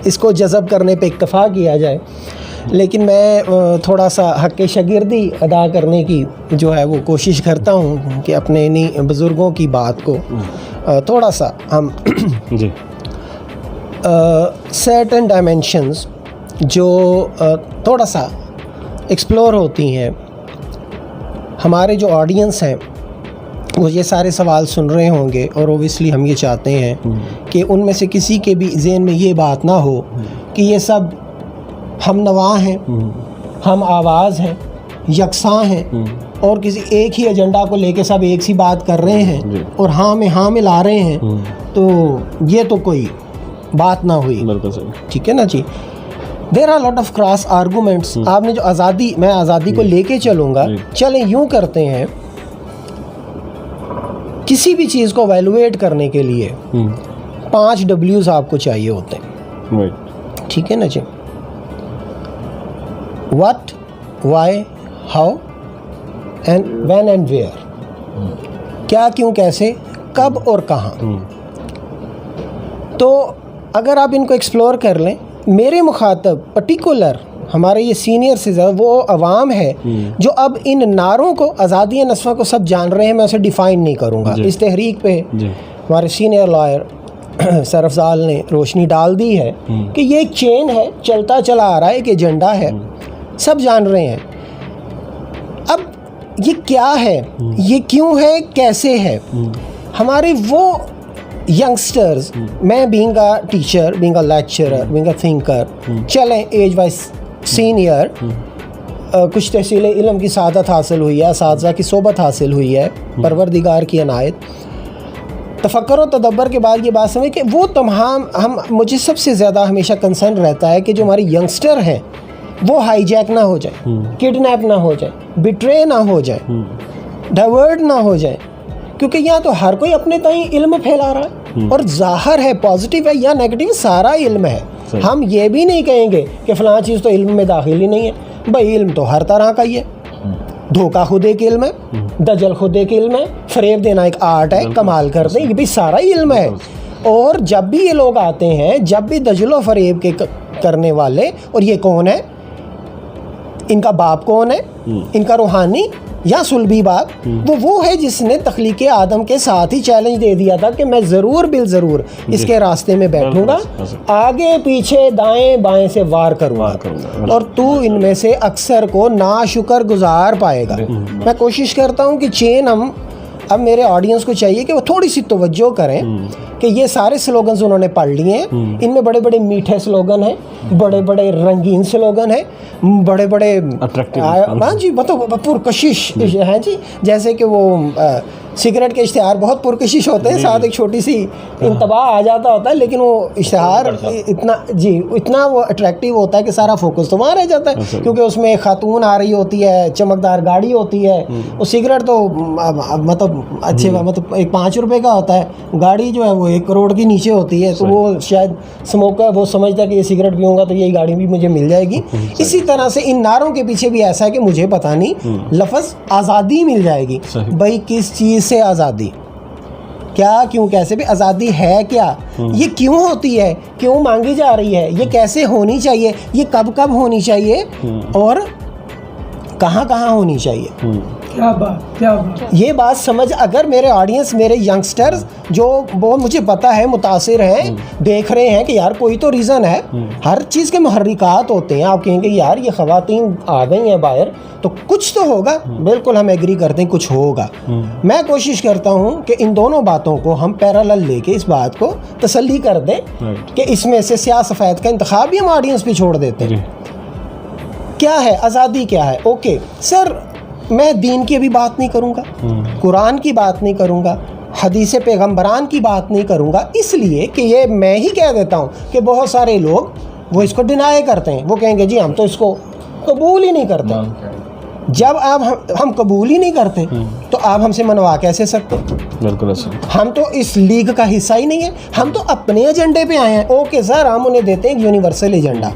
इसको जज़ब करने पे इक्तफ़ा किया जाए, लेकिन मैं थोड़ा सा हक़ शागिर्दी अदा करने की जो है वो कोशिश करता हूँ कि अपने इन्हीं बुज़ुर्गों की बात को थोड़ा सा हम जी certain dimensions जो थोड़ा सा एक्सप्लोर होती हैं। हमारे जो ऑडियंस हैं वो ये सारे सवाल सुन रहे होंगे और ओबियसली हम ये चाहते हैं कि उनमें से किसी के भी ज़हन में ये बात ना हो कि ये सब हम नवा हैं, हम आवाज़ हैं, यकसां हैं और किसी एक ही एजेंडा को लेके सब एक सी बात कर रहे हैं और हाँ में हाँ मिला रहे हैं, तो ये तो कोई बात ना हुई। बिल्कुल सही। ठीक है ना जी। There are lot of cross arguments. आपने जो आज़ादी, मैं आज़ादी को लेके चलूँगा, चलें यूँ करते हैं, किसी भी चीज़ को वैल्यूएट करने के लिए 5 W's आपको चाहिए होते हैं। ठीक है ना जी। What, why, how and when and where. क्या, क्यों, कैसे, कब और कहाँ। तो अगर आप इनको एक्सप्लोर कर लें, मेरे मुखातब पर्टिकुलर हमारे ये सीनियर से ज़्यादा वो अवाम है जो अब इन नारों को, आज़ादी नस्वा को सब जान रहे हैं। मैं उसे डिफ़ाइन नहीं करूँगा। इस तहरीक पे हमारे सीनियर लॉयर सर अफजाल ने रोशनी डाल दी है कि ये एक चेन है, चलता चला आ रहा है, एक एजेंडा है, सब जान रहे हैं। अब ये क्या है, ये क्यों है, कैसे है। हमारे वो यंगस्टर्स, मैं being a teacher, being a lecturer, being a thinker, चलें एज वाइज सीनियर, कुछ तहसील इल्म की सादत हासिल हुई है, असातिज़ा की सोबत हासिल हुई है, परवरदिगार की अनायत, तफक्कुर और तदब्बर के बाद ये बात समझ कि वो तमाम मुझे सबसे ज़्यादा हमेशा कंसर्न रहता है कि जो हमारे यंगस्टर हैं वो हाईजैक ना हो जाए, किडनैप ना हो जाए, बिट्रे ना हो जाए, डाइवर्ट ना हो जाए, क्योंकि यहाँ तो हर कोई अपने ताई इल्म फैला रहा है और ज़ाहिर है पॉजिटिव है या नेगेटिव सारा इल्म है। हम ये भी नहीं कहेंगे कि फ़लाँ चीज़ तो इल्म में दाखिल ही नहीं है। भाई इल्म तो हर तरह का ही है। धोखा खुद एक इल्म है, दजल खुद एक इल्म है, फ़रेब देना एक आर्ट है, कमाल कर दें, ये भी सारा ही इल्म है। और जब भी ये लोग आते हैं, जब भी दजल फ़रेब के करने वाले, और ये कौन है, इनका बाप कौन है, इनका रूहानी या सुलभी बाप, वो है जिसने तख्लीक आदम के साथ ही चैलेंज दे दिया था कि मैं ज़रूर बिल ज़रूर इसके रास्ते में बैठूंगा, आगे पीछे दाएं बाएं से वार करूंगा और तू इनमें से अक्सर को नाशुक्र गुजार पाएगा। मैं कोशिश करता हूं कि चेन हम, अब मेरे ऑडियंस को चाहिए कि वो थोड़ी सी तवज्जो करें कि ये सारे स्लोगन्स उन्होंने पढ़ लिए हैं। इनमें बड़े बड़े मीठे स्लोगन हैं, बड़े बड़े रंगीन स्लोगन हैं, बड़े बड़े हाँ जी, मतलब पुरकशिश हैं जी। जैसे कि वो सिगरेट के इश्तिहार बहुत पुरकशिश होते हैं, साथ एक छोटी सी इंतबाह आ जाता होता है, लेकिन वो इश्तिहार इतना वो अट्रैक्टिव होता है कि सारा फोकस तो वहाँ रह जाता है, क्योंकि उसमें एक खातून आ रही होती है, चमकदार गाड़ी होती है। वो सिगरेट तो मतलब अच्छे, मतलब एक 5 रुपए का होता है, गाड़ी जो है वो 1 करोड़ की नीचे होती है। तो वो शायद स्मोकर वो समझता है कि ये सिगरेट पीऊँगा तो यही गाड़ी भी मुझे मिल जाएगी। इसी तरह से इन नारों के पीछे भी ऐसा है कि मुझे पता नहीं, लफ्ज़ आज़ादी मिल जाएगी। भाई किस चीज़ से आज़ादी, क्या, क्यों, कैसे भी आज़ादी है क्या, ये क्यों होती है, क्यों मांगी जा रही है, ये कैसे होनी चाहिए, ये कब कब होनी चाहिए और कहाँ कहाँ होनी चाहिए। क्या बात। ये बात समझ, अगर मेरे ऑडियंस, मेरे यंगस्टर्स जो वो मुझे पता है मुतासिर हैं, देख रहे हैं कि यार कोई तो रीज़न है, हर चीज़ के मुहर्रिकात होते हैं। आप कहेंगे यार ये ख़वातीन आ गई हैं बाहर तो कुछ तो होगा, बिल्कुल हम एग्री करते हैं कुछ होगा। मैं कोशिश करता हूँ कि इन दोनों बातों को हम पैरेलल लेके इस बात को तसल्ली कर दें कि इसमें से स्याह सफ़ेद का इंतखाब भी हम ऑडियंस पे छोड़ देते हैं। क्या है आज़ादी, क्या है? ओके सर, मैं दीन की अभी बात नहीं करूँगा, कुरान की बात नहीं करूँगा, हदीस पैगम्बरान की बात नहीं करूँगा, इसलिए कि ये मैं ही कह देता हूँ कि बहुत सारे लोग वो इसको डिनाई करते हैं। वो कहेंगे जी हम तो इसको कबूल ही नहीं करते। जब आप हम कबूल ही नहीं करते तो आप हमसे मनवा कैसे सकते? बिल्कुल ऐसे। हम तो इस लीग का हिस्सा ही नहीं है, हम तो अपने एजेंडे पे आए हैं। ओके सर, हम उन्हें देते हैं यूनिवर्सल एजेंडा।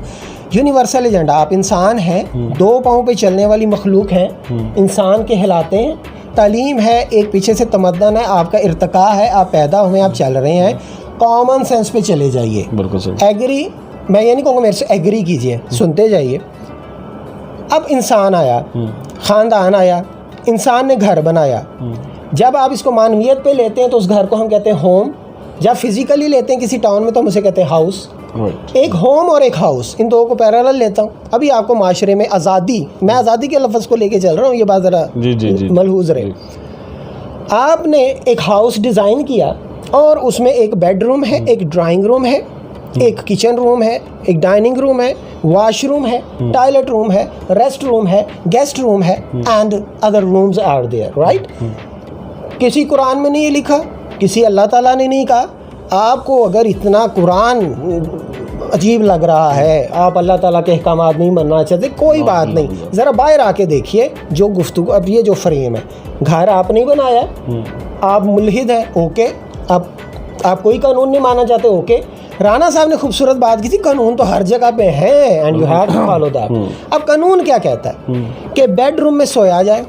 यूनिवर्सल एजेंडा, आप इंसान हैं, 2 पाँव पे चलने वाली मखलूक हैं, इंसान कहलाते हैं। तालीम है, एक पीछे से तमद्दन है, आपका इर्तिका है, आप पैदा हुए, आप चल रहे हैं, कॉमन सेंस पे चले जाइए। बिल्कुल सही। एग्री, मैं ये नहीं कहूँगा मेरे से एग्री कीजिए, सुनते जाइए। अब इंसान आया, ख़ानदान आया, इंसान ने घर बनाया। जब आप इसको मानवियत पे लेते हैं तो उस घर को हम कहते हैं होम। जब फिज़िकली लेते हैं किसी टाउन में तो हम उसे कहते हैं हाउस। एक होम और एक हाउस, इन दो को पैरेलल लेता हूँ। अभी आपको माशरे में आज़ादी, मैं आज़ादी के लफ्ज़ को लेके चल रहा हूँ, ये बात ज़रा मलहूज़ रहे। आपने एक हाउस डिज़ाइन किया और उसमें एक बेडरूम है, एक ड्राइंग रूम है, एक किचन रूम है, एक डाइनिंग रूम है, वॉशरूम है, टॉयलेट रूम है, रेस्ट रूम है, गेस्ट रूम है, and other rooms are there, right. किसी कुरान में नहीं लिखा, किसी अल्लाह ताला ने नहीं कहा। आपको अगर इतना कुरान अजीब लग रहा है, आप अल्लाह ताला के अहकामात नहीं मानना चाहते, कोई बात नहीं, ज़रा बाहर आके देखिए जो गुफ्तगू। अब ये जो फ्रेम है, घर आप नहीं बनाया, आप मुल्हिद हैं, ओके। आप कोई कानून नहीं मानना चाहते, ओके। राना साहब ने खूबसूरत बात की थी, कानून तो हर जगह पे है and you have to follow that. अब कानून क्या कहता है कि बेडरूम में सोया जाए।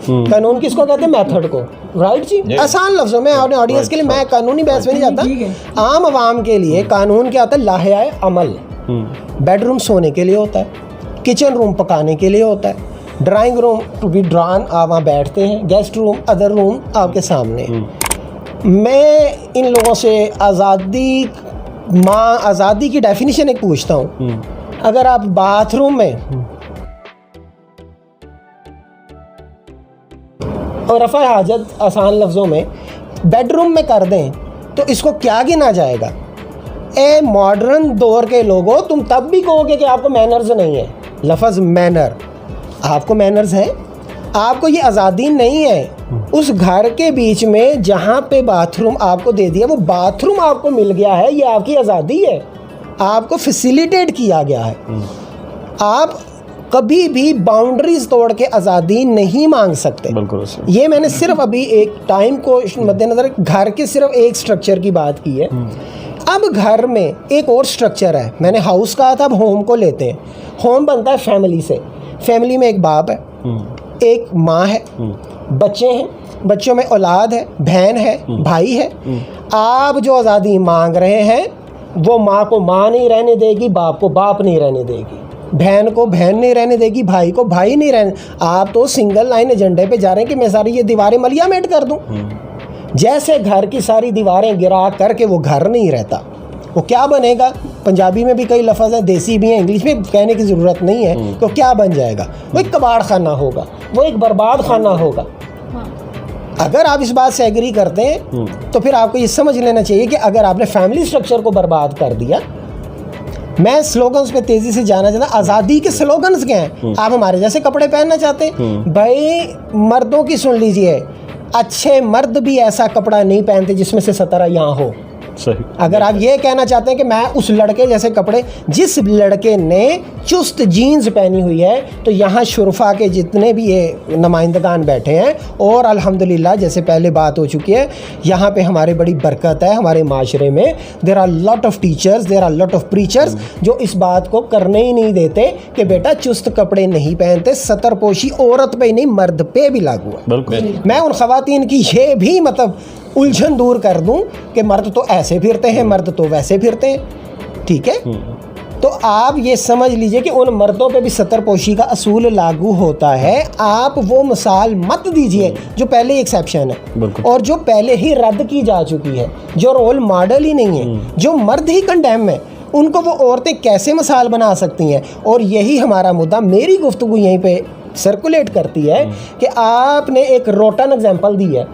कानून किसको कहते हैं? मेथड को, राइट जी। आसान लफ्ज़ों में अपने ऑडियंस के लिए, मैं कानूनी बहस में नहीं जाता, आम आवाम के लिए कानून क्या होता है? लाहे अमल। बेडरूम सोने के लिए होता है, किचन रूम पकाने के लिए होता है, drawing room to be drawn, आप वहाँ बैठते हैं, गेस्ट रूम, अदर रूम आपके सामने। मैं इन लोगों से आज़ादी की डेफिनेशन एक पूछता हूँ। अगर आप बाथरूम में और रफ़ा हाजत आसान लफ्ज़ों में बेडरूम में कर दें तो इसको क्या गिना जाएगा? ए मॉडर्न दौर के लोगों, तुम तब भी कहोगे कि आपको मैनर्स नहीं है। लफ्ज़ मैनर, आपको मैनर्स हैं, आपको ये आज़ादी नहीं है। उस घर के बीच में जहाँ पे बाथरूम आपको दे दिया, वो बाथरूम आपको मिल गया है, ये आपकी आज़ादी है, आपको फैसिलिटेट किया गया है। आप कभी भी बाउंड्रीज तोड़ के आज़ादी नहीं मांग सकते। बिल्कुल। ये मैंने सिर्फ अभी एक टाइम को मद्देनज़र घर के सिर्फ एक स्ट्रक्चर की बात की है। अब घर में एक और स्ट्रक्चर है, मैंने हाउस कहा था, अब होम को लेते हैं। होम बनता है फैमिली से। फैमिली में एक बाप है, एक माँ है, बच्चे हैं, बच्चों में औलाद है, बहन है, भाई है। आप जो आज़ादी मांग रहे हैं वो माँ को माँ नहीं रहने देगी, बाप को बाप नहीं रहने देगी, बहन को बहन नहीं रहने देगी, भाई को भाई नहीं रहने। आप तो सिंगल लाइन एजेंडे पे जा रहे हैं कि मैं सारी ये दीवारें मलियामेट कर दूं। जैसे घर की सारी दीवारें गिरा करके वो घर नहीं रहता, वो क्या बनेगा? पंजाबी में भी कई लफ्ज़ हैं, देसी भी हैं, इंग्लिश में कहने की ज़रूरत नहीं है। तो क्या बन जाएगा? वो एक कबाड़ खाना होगा, वो एक बर्बाद खाना होगा। अगर आप इस बात से एग्री करते हैं तो फिर आपको ये समझ लेना चाहिए कि अगर आपने फैमिली स्ट्रक्चर को बर्बाद कर दिया। मैं स्लोगन्स पे तेज़ी से जाना चाहता हूँ। आज़ादी के स्लोगन्स क्या हैं? आप हमारे जैसे कपड़े पहनना चाहते हैं? भाई मर्दों की सुन लीजिए, अच्छे मर्द भी ऐसा कपड़ा नहीं पहनते जिसमें से सतरा यहाँ हो। सही। अगर आप ये कहना चाहते हैं कि मैं उस लड़के जैसे कपड़े, जिस लड़के ने चुस्त जीन्स पहनी हुई है, तो यहाँ शुरफा के जितने भी ये नुमाइंदगान बैठे हैं, और अल्हम्दुलिल्लाह जैसे पहले बात हो चुकी है, यहाँ पे हमारे बड़ी बरकत है हमारे माशरे में। There are lot of teachers, there are lot of preachers जो इस बात को करने ही नहीं देते कि बेटा चुस्त कपड़े नहीं पहनते। सतरपोशी औरत पे ही नहीं, मर्द पे भी लागू है। बिल्कुल। मैं उन ख़वातीन की ये भी मतलब उलझन दूर कर दूं कि मर्द तो ऐसे फिरते हैं, मर्द तो वैसे फिरते हैं, ठीक है। तो आप ये समझ लीजिए कि उन मर्दों पे भी सतरपोशी का असूल लागू होता है। आप वो मिसाल मत दीजिए जो पहले एक्सेप्शन है और जो पहले ही रद्द की जा चुकी है, जो रोल मॉडल ही नहीं है, जो मर्द ही कंडेम है, उनको वो औरतें कैसे मिसाल बना सकती हैं? और यही हमारा मुद्दा, मेरी गुफ्तगू यहीं पे सर्कुलेट करती है कि आपने एक रोटन एग्जाम्पल दी है।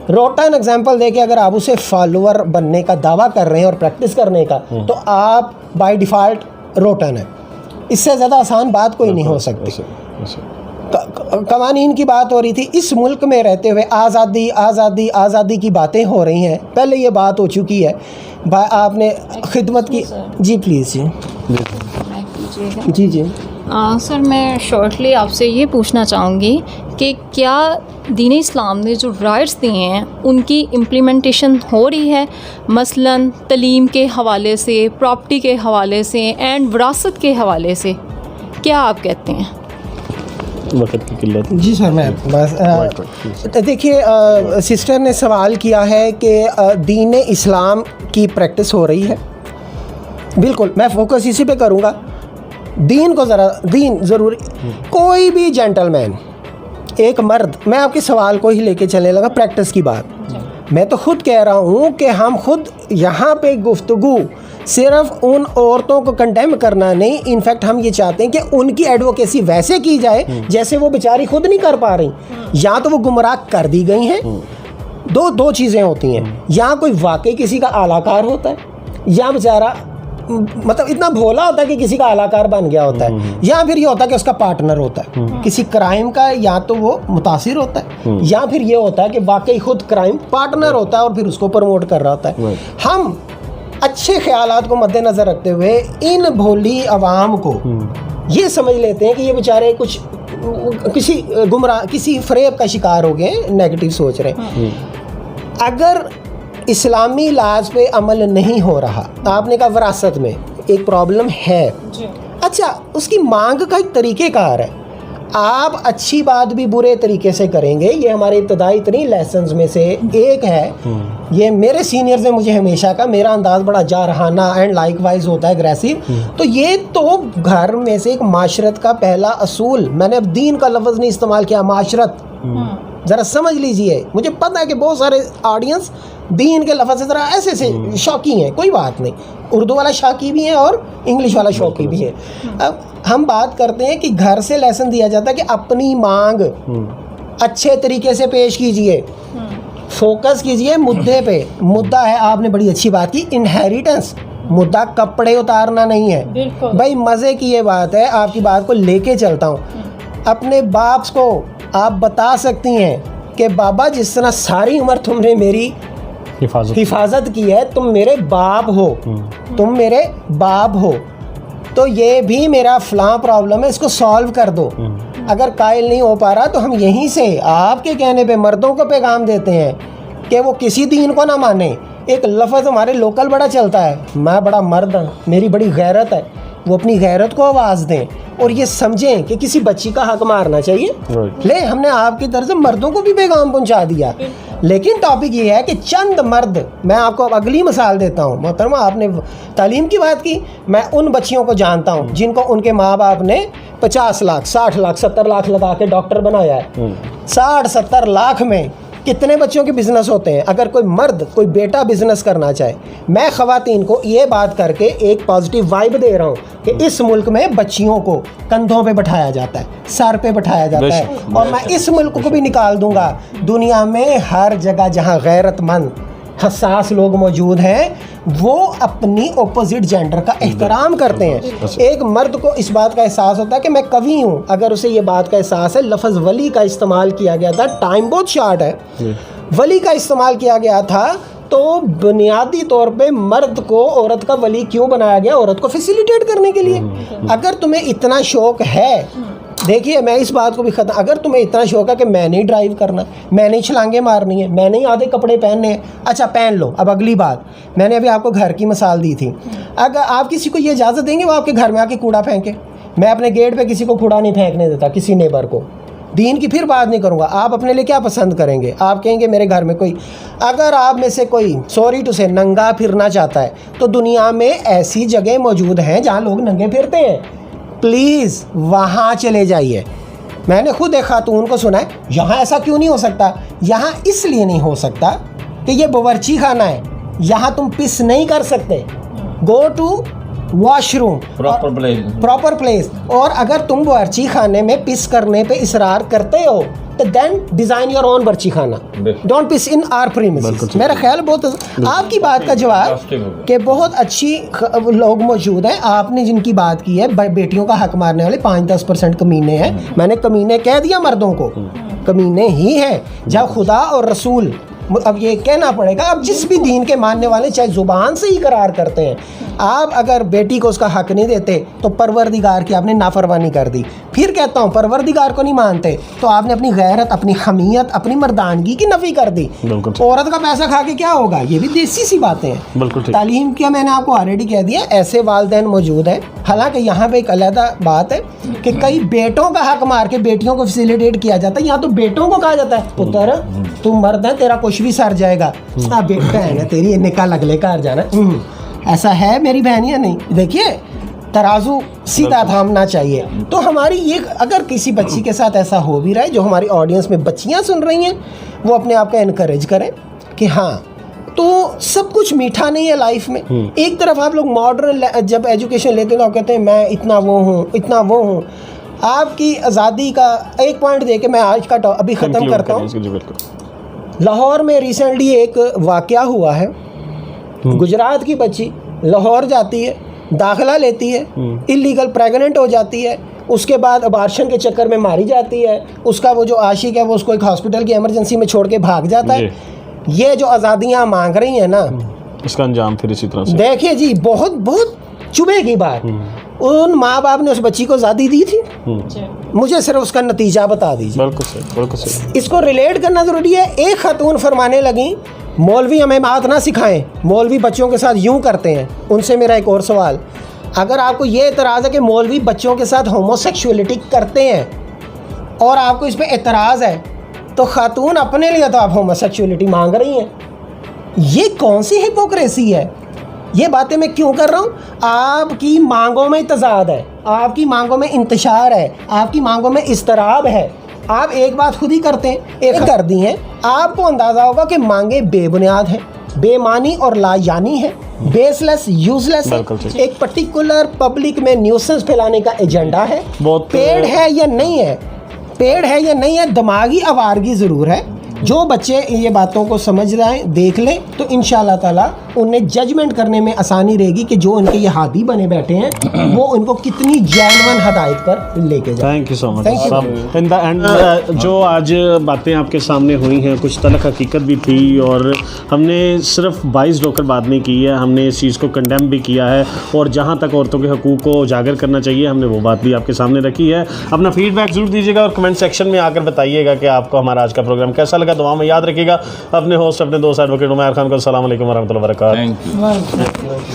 रोटन एग्जाम्पल देके अगर आप उसे फॉलोअर बनने का दावा कर रहे हैं और प्रैक्टिस करने का, तो आप बाय डिफ़ॉल्ट रोटन है। इससे ज़्यादा आसान बात कोई नहीं हो सकती। कवानीन की बात हो रही थी, इस मुल्क में रहते हुए आज़ादी आज़ादी आज़ादी की बातें हो रही हैं। पहले ये बात हो चुकी है, आपने खिदमत की। जी प्लीज़ जी जी। सर मैं शॉर्टली आपसे ये पूछना चाहूँगी कि क्या दीन इस्लाम ने जो राइट्स दिए हैं उनकी इम्प्लीमेंटेशन हो रही है? मसलन तलीम के हवाले से, प्रॉपर्टी के हवाले से एंड विरासत के हवाले से, क्या आप कहते हैं? वक्त की किल्लत। जी सर, मैं बस देखिए, सिस्टर ने सवाल किया है कि दीन इस्लाम की प्रैक्टिस हो रही है। बिल्कुल, मैं फोकस इसी पे करूँगा। दीन को ज़रा, दीन ज़रूरी, कोई भी जेंटलमैन, एक मर्द, मैं आपके सवाल को ही लेके चलने लगा, प्रैक्टिस की बात। मैं तो खुद कह रहा हूँ कि हम खुद यहाँ पे गुफ्तगू सिर्फ उन औरतों को कंडेम करना नहीं, इनफैक्ट हम ये चाहते हैं कि उनकी एडवोकेसी वैसे की जाए जैसे वो बेचारी खुद नहीं कर पा रही। या तो वो गुमराह कर दी गई हैं, दो चीज़ें होती हैं, या कोई वाकई किसी का आलाकार होता है, या बेचारा मतलब इतना भोला होता है कि किसी का आलाकार बन गया होता है, या फिर ये होता है कि उसका पार्टनर होता है किसी क्राइम का, या तो वो मुतासिर होता है, या फिर ये होता है कि वाकई खुद क्राइम पार्टनर होता है और फिर उसको प्रमोट कर रहा होता है। हम अच्छे ख्यालात को मद्देनज़र रखते हुए इन भोली आवाम को ये समझ लेते हैं कि ये बेचारे कुछ किसी गुमराह किसी फ़रेब का शिकार हो गए, नेगेटिव सोच रहे हैं। अगर इस्लामी लाज पे अमल नहीं हो रहा, आपने कहा विरासत में एक प्रॉब्लम है, अच्छा उसकी मांग का एक तरीक़ेकार है। आप अच्छी बात भी बुरे तरीके से करेंगे, ये हमारे इब्तदाई तरीन लेसन्स में से एक है। ये मेरे सीनियर्स ने मुझे हमेशा का, मेरा अंदाज़ बड़ा जारहाना एंड लाइक वाइज होता है, एग्रेसिव। तो ये तो घर में से एक माशरत का पहला असूल, मैंने अब दीन का लफ्ज़ नहीं इस्तेमाल किया, माशरत, ज़रा समझ लीजिए। मुझे पता है कि बहुत सारे ऑडियंस दीन के लफ्ज़ से ज़रा ऐसे से शौकी हैं, कोई बात नहीं, उर्दू वाला शौकी भी है और इंग्लिश वाला शौकी भी है। अब हम बात करते हैं कि घर से लेसन दिया जाता है कि अपनी मांग अच्छे तरीके से पेश कीजिए, फोकस कीजिए मुद्दे पे। मुद्दा है, आपने बड़ी अच्छी बात की, इनहेरिटेंस। मुद्दा कपड़े उतारना नहीं है भाई, मज़े की ये बात है। आपकी बात को लेके चलता हूँ, अपने बाप को आप बता सकती हैं कि बाबा जिस तरह सारी उम्र तुमने मेरी हिफाजत की है, तुम मेरे बाप हो, तुम मेरे बाप हो, तो ये भी मेरा फ़लाँ प्रॉब्लम है, इसको सॉल्व कर दो। अगर कायल नहीं हो पा रहा तो हम यहीं से आपके कहने पे मर्दों को पैगाम देते हैं कि वो किसी दीन को ना माने। एक लफ्ज़ हमारे लोकल बड़ा चलता है, मैं बड़ा मर्द हूँ, मेरी बड़ी गैरत है, वो अपनी गैरत को आवाज़ दें और ये समझें कि किसी बच्ची का हक मारना चाहिए। ले हमने आपकी तरफ से मर्दों को भी पैगाम पहुंचा दिया, लेकिन टॉपिक ये है कि चंद मर्द, मैं आपको अब अगली मिसाल देता हूँ। मोहतरमा आपने तालीम की बात की, मैं उन बच्चियों को जानता हूँ जिनको उनके माँ बाप ने 50 लाख 60 लाख 70 लाख लगा के डॉक्टर बनाया है। 60-70 लाख में कितने बच्चों के बिज़नेस होते हैं। अगर कोई मर्द, कोई बेटा बिज़नेस करना चाहे, मैं ख़वातीन को ये बात करके एक पॉजिटिव वाइब दे रहा हूँ कि इस मुल्क में बच्चियों को कंधों पे बैठाया जाता है, सर पे बैठाया जाता है, और मैं इस मुल्क को भी निकाल दूँगा। दुनिया में हर जगह जहाँ गैरतमंद हसास लोग मौजूद हैं, वो अपनी ऑपोजिट जेंडर का एहतराम करते हैं। एक मर्द को इस बात का एहसास होता है कि मैं कवि हूँ, अगर उसे ये बात का एहसास है। लफ्ज़ वली का इस्तेमाल किया गया था, टाइम बहुत शार्ट है, वली का इस्तेमाल किया गया था, तो बुनियादी तौर पे मर्द को औरत का वली क्यों बनाया गया? औरत को फैसिलिटेट करने के लिए। अगर तुम्हें इतना शौक़ है, देखिए मैं इस बात को भी ख़त्म, अगर तुम्हें इतना शौक़ है कि मैंने ही ड्राइव करना, मैंने ही छलांगे मारनी है, मैंने ही आधे कपड़े पहनने हैं, अच्छा पहन लो। अब अगली बात, मैंने अभी आपको घर की मिसाल दी थी, अगर आप किसी को ये इजाज़त देंगे वो आपके घर में आके कूड़ा फेंके? मैं अपने गेट पे किसी को कूड़ा नहीं फेंकने देता, किसी नेबर को। दीन की फिर बात नहीं करूँगा, आप अपने लिए क्या पसंद करेंगे? आप कहेंगे मेरे घर में कोई, अगर आप में से कोई सॉरी टू से नंगा फिरना चाहता है, तो दुनिया में ऐसी जगह मौजूद हैं जहाँ लोग नंगे फिरते हैं, प्लीज़ वहाँ चले जाइए। मैंने खुद एक खातून को सुना है, यहाँ ऐसा क्यों नहीं हो सकता? यहाँ इसलिए नहीं हो सकता कि ये बावर्ची खाना है, यहाँ तुम पिस नहीं कर सकते। Go to washroom, proper place. और अगर तुम बावर्ची खाने में पिस करने पे इसरार करते हो तो देन डिज़ाइन योर ओन बावर्ची खाना, don't piss in our premises. मेरा ख्याल बहुत आपकी बात का जवाब कि बहुत अच्छी लोग मौजूद हैं। आपने जिनकी बात की है, बेटियों का हक मारने वाले 5-10% कमीने हैं। मैंने कमीने कह दिया, मर्दों को कमीने ही हैं। जब खुदा और रसूल, अब ये कहना पड़ेगा, अब जिस भी दीन के मानने वाले चाहे ज़ुबान से ही करार करते हैं, आप अगर बेटी को उसका हक नहीं देते तो परवरदिगार की आपने नाफरमानी कर दी। फिर कहता हूँ, परवरदिगार को नहीं मानते तो आपने अपनी गैरत, अपनी हमीयत, अपनी मर्दानगी की नफ़ी कर दी। औरत का पैसा खा के क्या होगा? ये भी देसी सी बातें हैं। तालीम की मैंने आपको ऑलरेडी कह दिया, ऐसे वालिदैन मौजूद हैं। हालांकि यहाँ पे एक अलग बात है कि कई बेटों का हक मार के बेटियों को फैसिलिटेट किया जाता है। यहाँ तो बेटों को कहा जाता है, पुत्र तू मर्द है, तेरा कुछ भी सर जाएगा, बेटा है ना तेरी, निकाल अगले घर जाना। ऐसा है मेरी बहनियाँ? नहीं। देखिए तराजू सीधा थामना चाहिए। तो हमारी ये, अगर किसी बच्ची के साथ ऐसा हो भी रहा है, जो हमारी ऑडियंस में बच्चियां सुन रही हैं, वो अपने आप को इनकरेज करें कि हाँ तो सब कुछ मीठा नहीं है लाइफ में। एक तरफ आप लोग मॉडर्न जब एजुकेशन लेते हो कहते हैं मैं इतना वो हूँ, इतना वो हूँ। आपकी आज़ादी का एक पॉइंट दे के मैं आज का अभी ख़त्म करता हूँ। लाहौर में रिसेंटली एक वाक़या हुआ है। गुजरात की बच्ची लाहौर जाती है, दाखिला लेती है, इलीगल प्रेग्नेंट हो जाती है, उसके बाद अबार्शन के चक्कर में मारी जाती है। उसका वो जो आशिक है वो उसको एक हॉस्पिटल की इमरजेंसी में छोड़ के भाग जाता है। ये जो आज़ादियाँ मांग रही हैं ना, इसका अंजाम फिर इसी तरह से देखिए जी, बहुत बहुत चुभे की बात। उन माँ बाप ने उस बच्ची को आज़ादी दी थी, मुझे सिर्फ उसका नतीजा बता दीजिए। बिल्कुल सही, बिल्कुल सही। इसको रिलेट करना ज़रूरी है। एक खातून फरमाने लगी मौलवी हमें बात ना सिखाएं, मौलवी बच्चों के साथ यूं करते हैं। उनसे मेरा एक और सवाल, अगर आपको ये एतराज़ है कि मौलवी बच्चों के साथ होमोसेक्सुअलिटी करते हैं और आपको इस पे एतराज़ है, तो खातून अपने लिए तो आप होमोसेक्सुअलिटी मांग रही हैं। ये कौन सी हिपोक्रेसी है? ये बातें मैं क्यों कर रहा हूँ? आपकी मांगों में तज़ाद है, आपकी मांगों में इंतशार है, आपकी मांगों में इस्तराब है। आप एक बात खुद ही करते हैं, एक कर दी हैं। आपको अंदाज़ा होगा कि मांगे बेबुनियाद हैं, बेमानी और लायानी है, बेसलेस, यूजलेस है। एक पर्टिकुलर पब्लिक में न्यूसेंस फैलाने का एजेंडा है। पेड़ है या नहीं है, पेड़ है या नहीं है, दिमागी आवारगी ज़रूर है। जो बच्चे ये बातों को समझ रहे हैं, देख लें, तो इंशाअल्लाह ताला उन्हें जजमेंट करने में आसानी रहेगी कि जो उनके ये हादी बने बैठे हैं वो उनको कितनी जेन्युइन हदायत पर लेके जाए। Thank you so much. In the end जो आज बातें आपके सामने हुई हैं, कुछ तलख हकीकत भी थी और हमने सिर्फ बाइस होकर बात नहीं की है, हमने इस चीज़ को कंडेम भी किया है और जहाँ तक औरतों के हकूक़ को उजागर करना चाहिए हमने वो बात भी आपके सामने रखी है। अपना फीडबैक ज़रूर दीजिएगा और कमेंट सेक्शन में आकर बताइएगा कि आपको हमारा आज का प्रोग्राम कैसा लगा। दुआ में याद रखिएगा। अपने होस्ट, अपने दोस्त एडवोकेट उमैर खान को अस्सलाम वालेकुम वरहमतुल्लाहि वबरकातुहू। Thank you.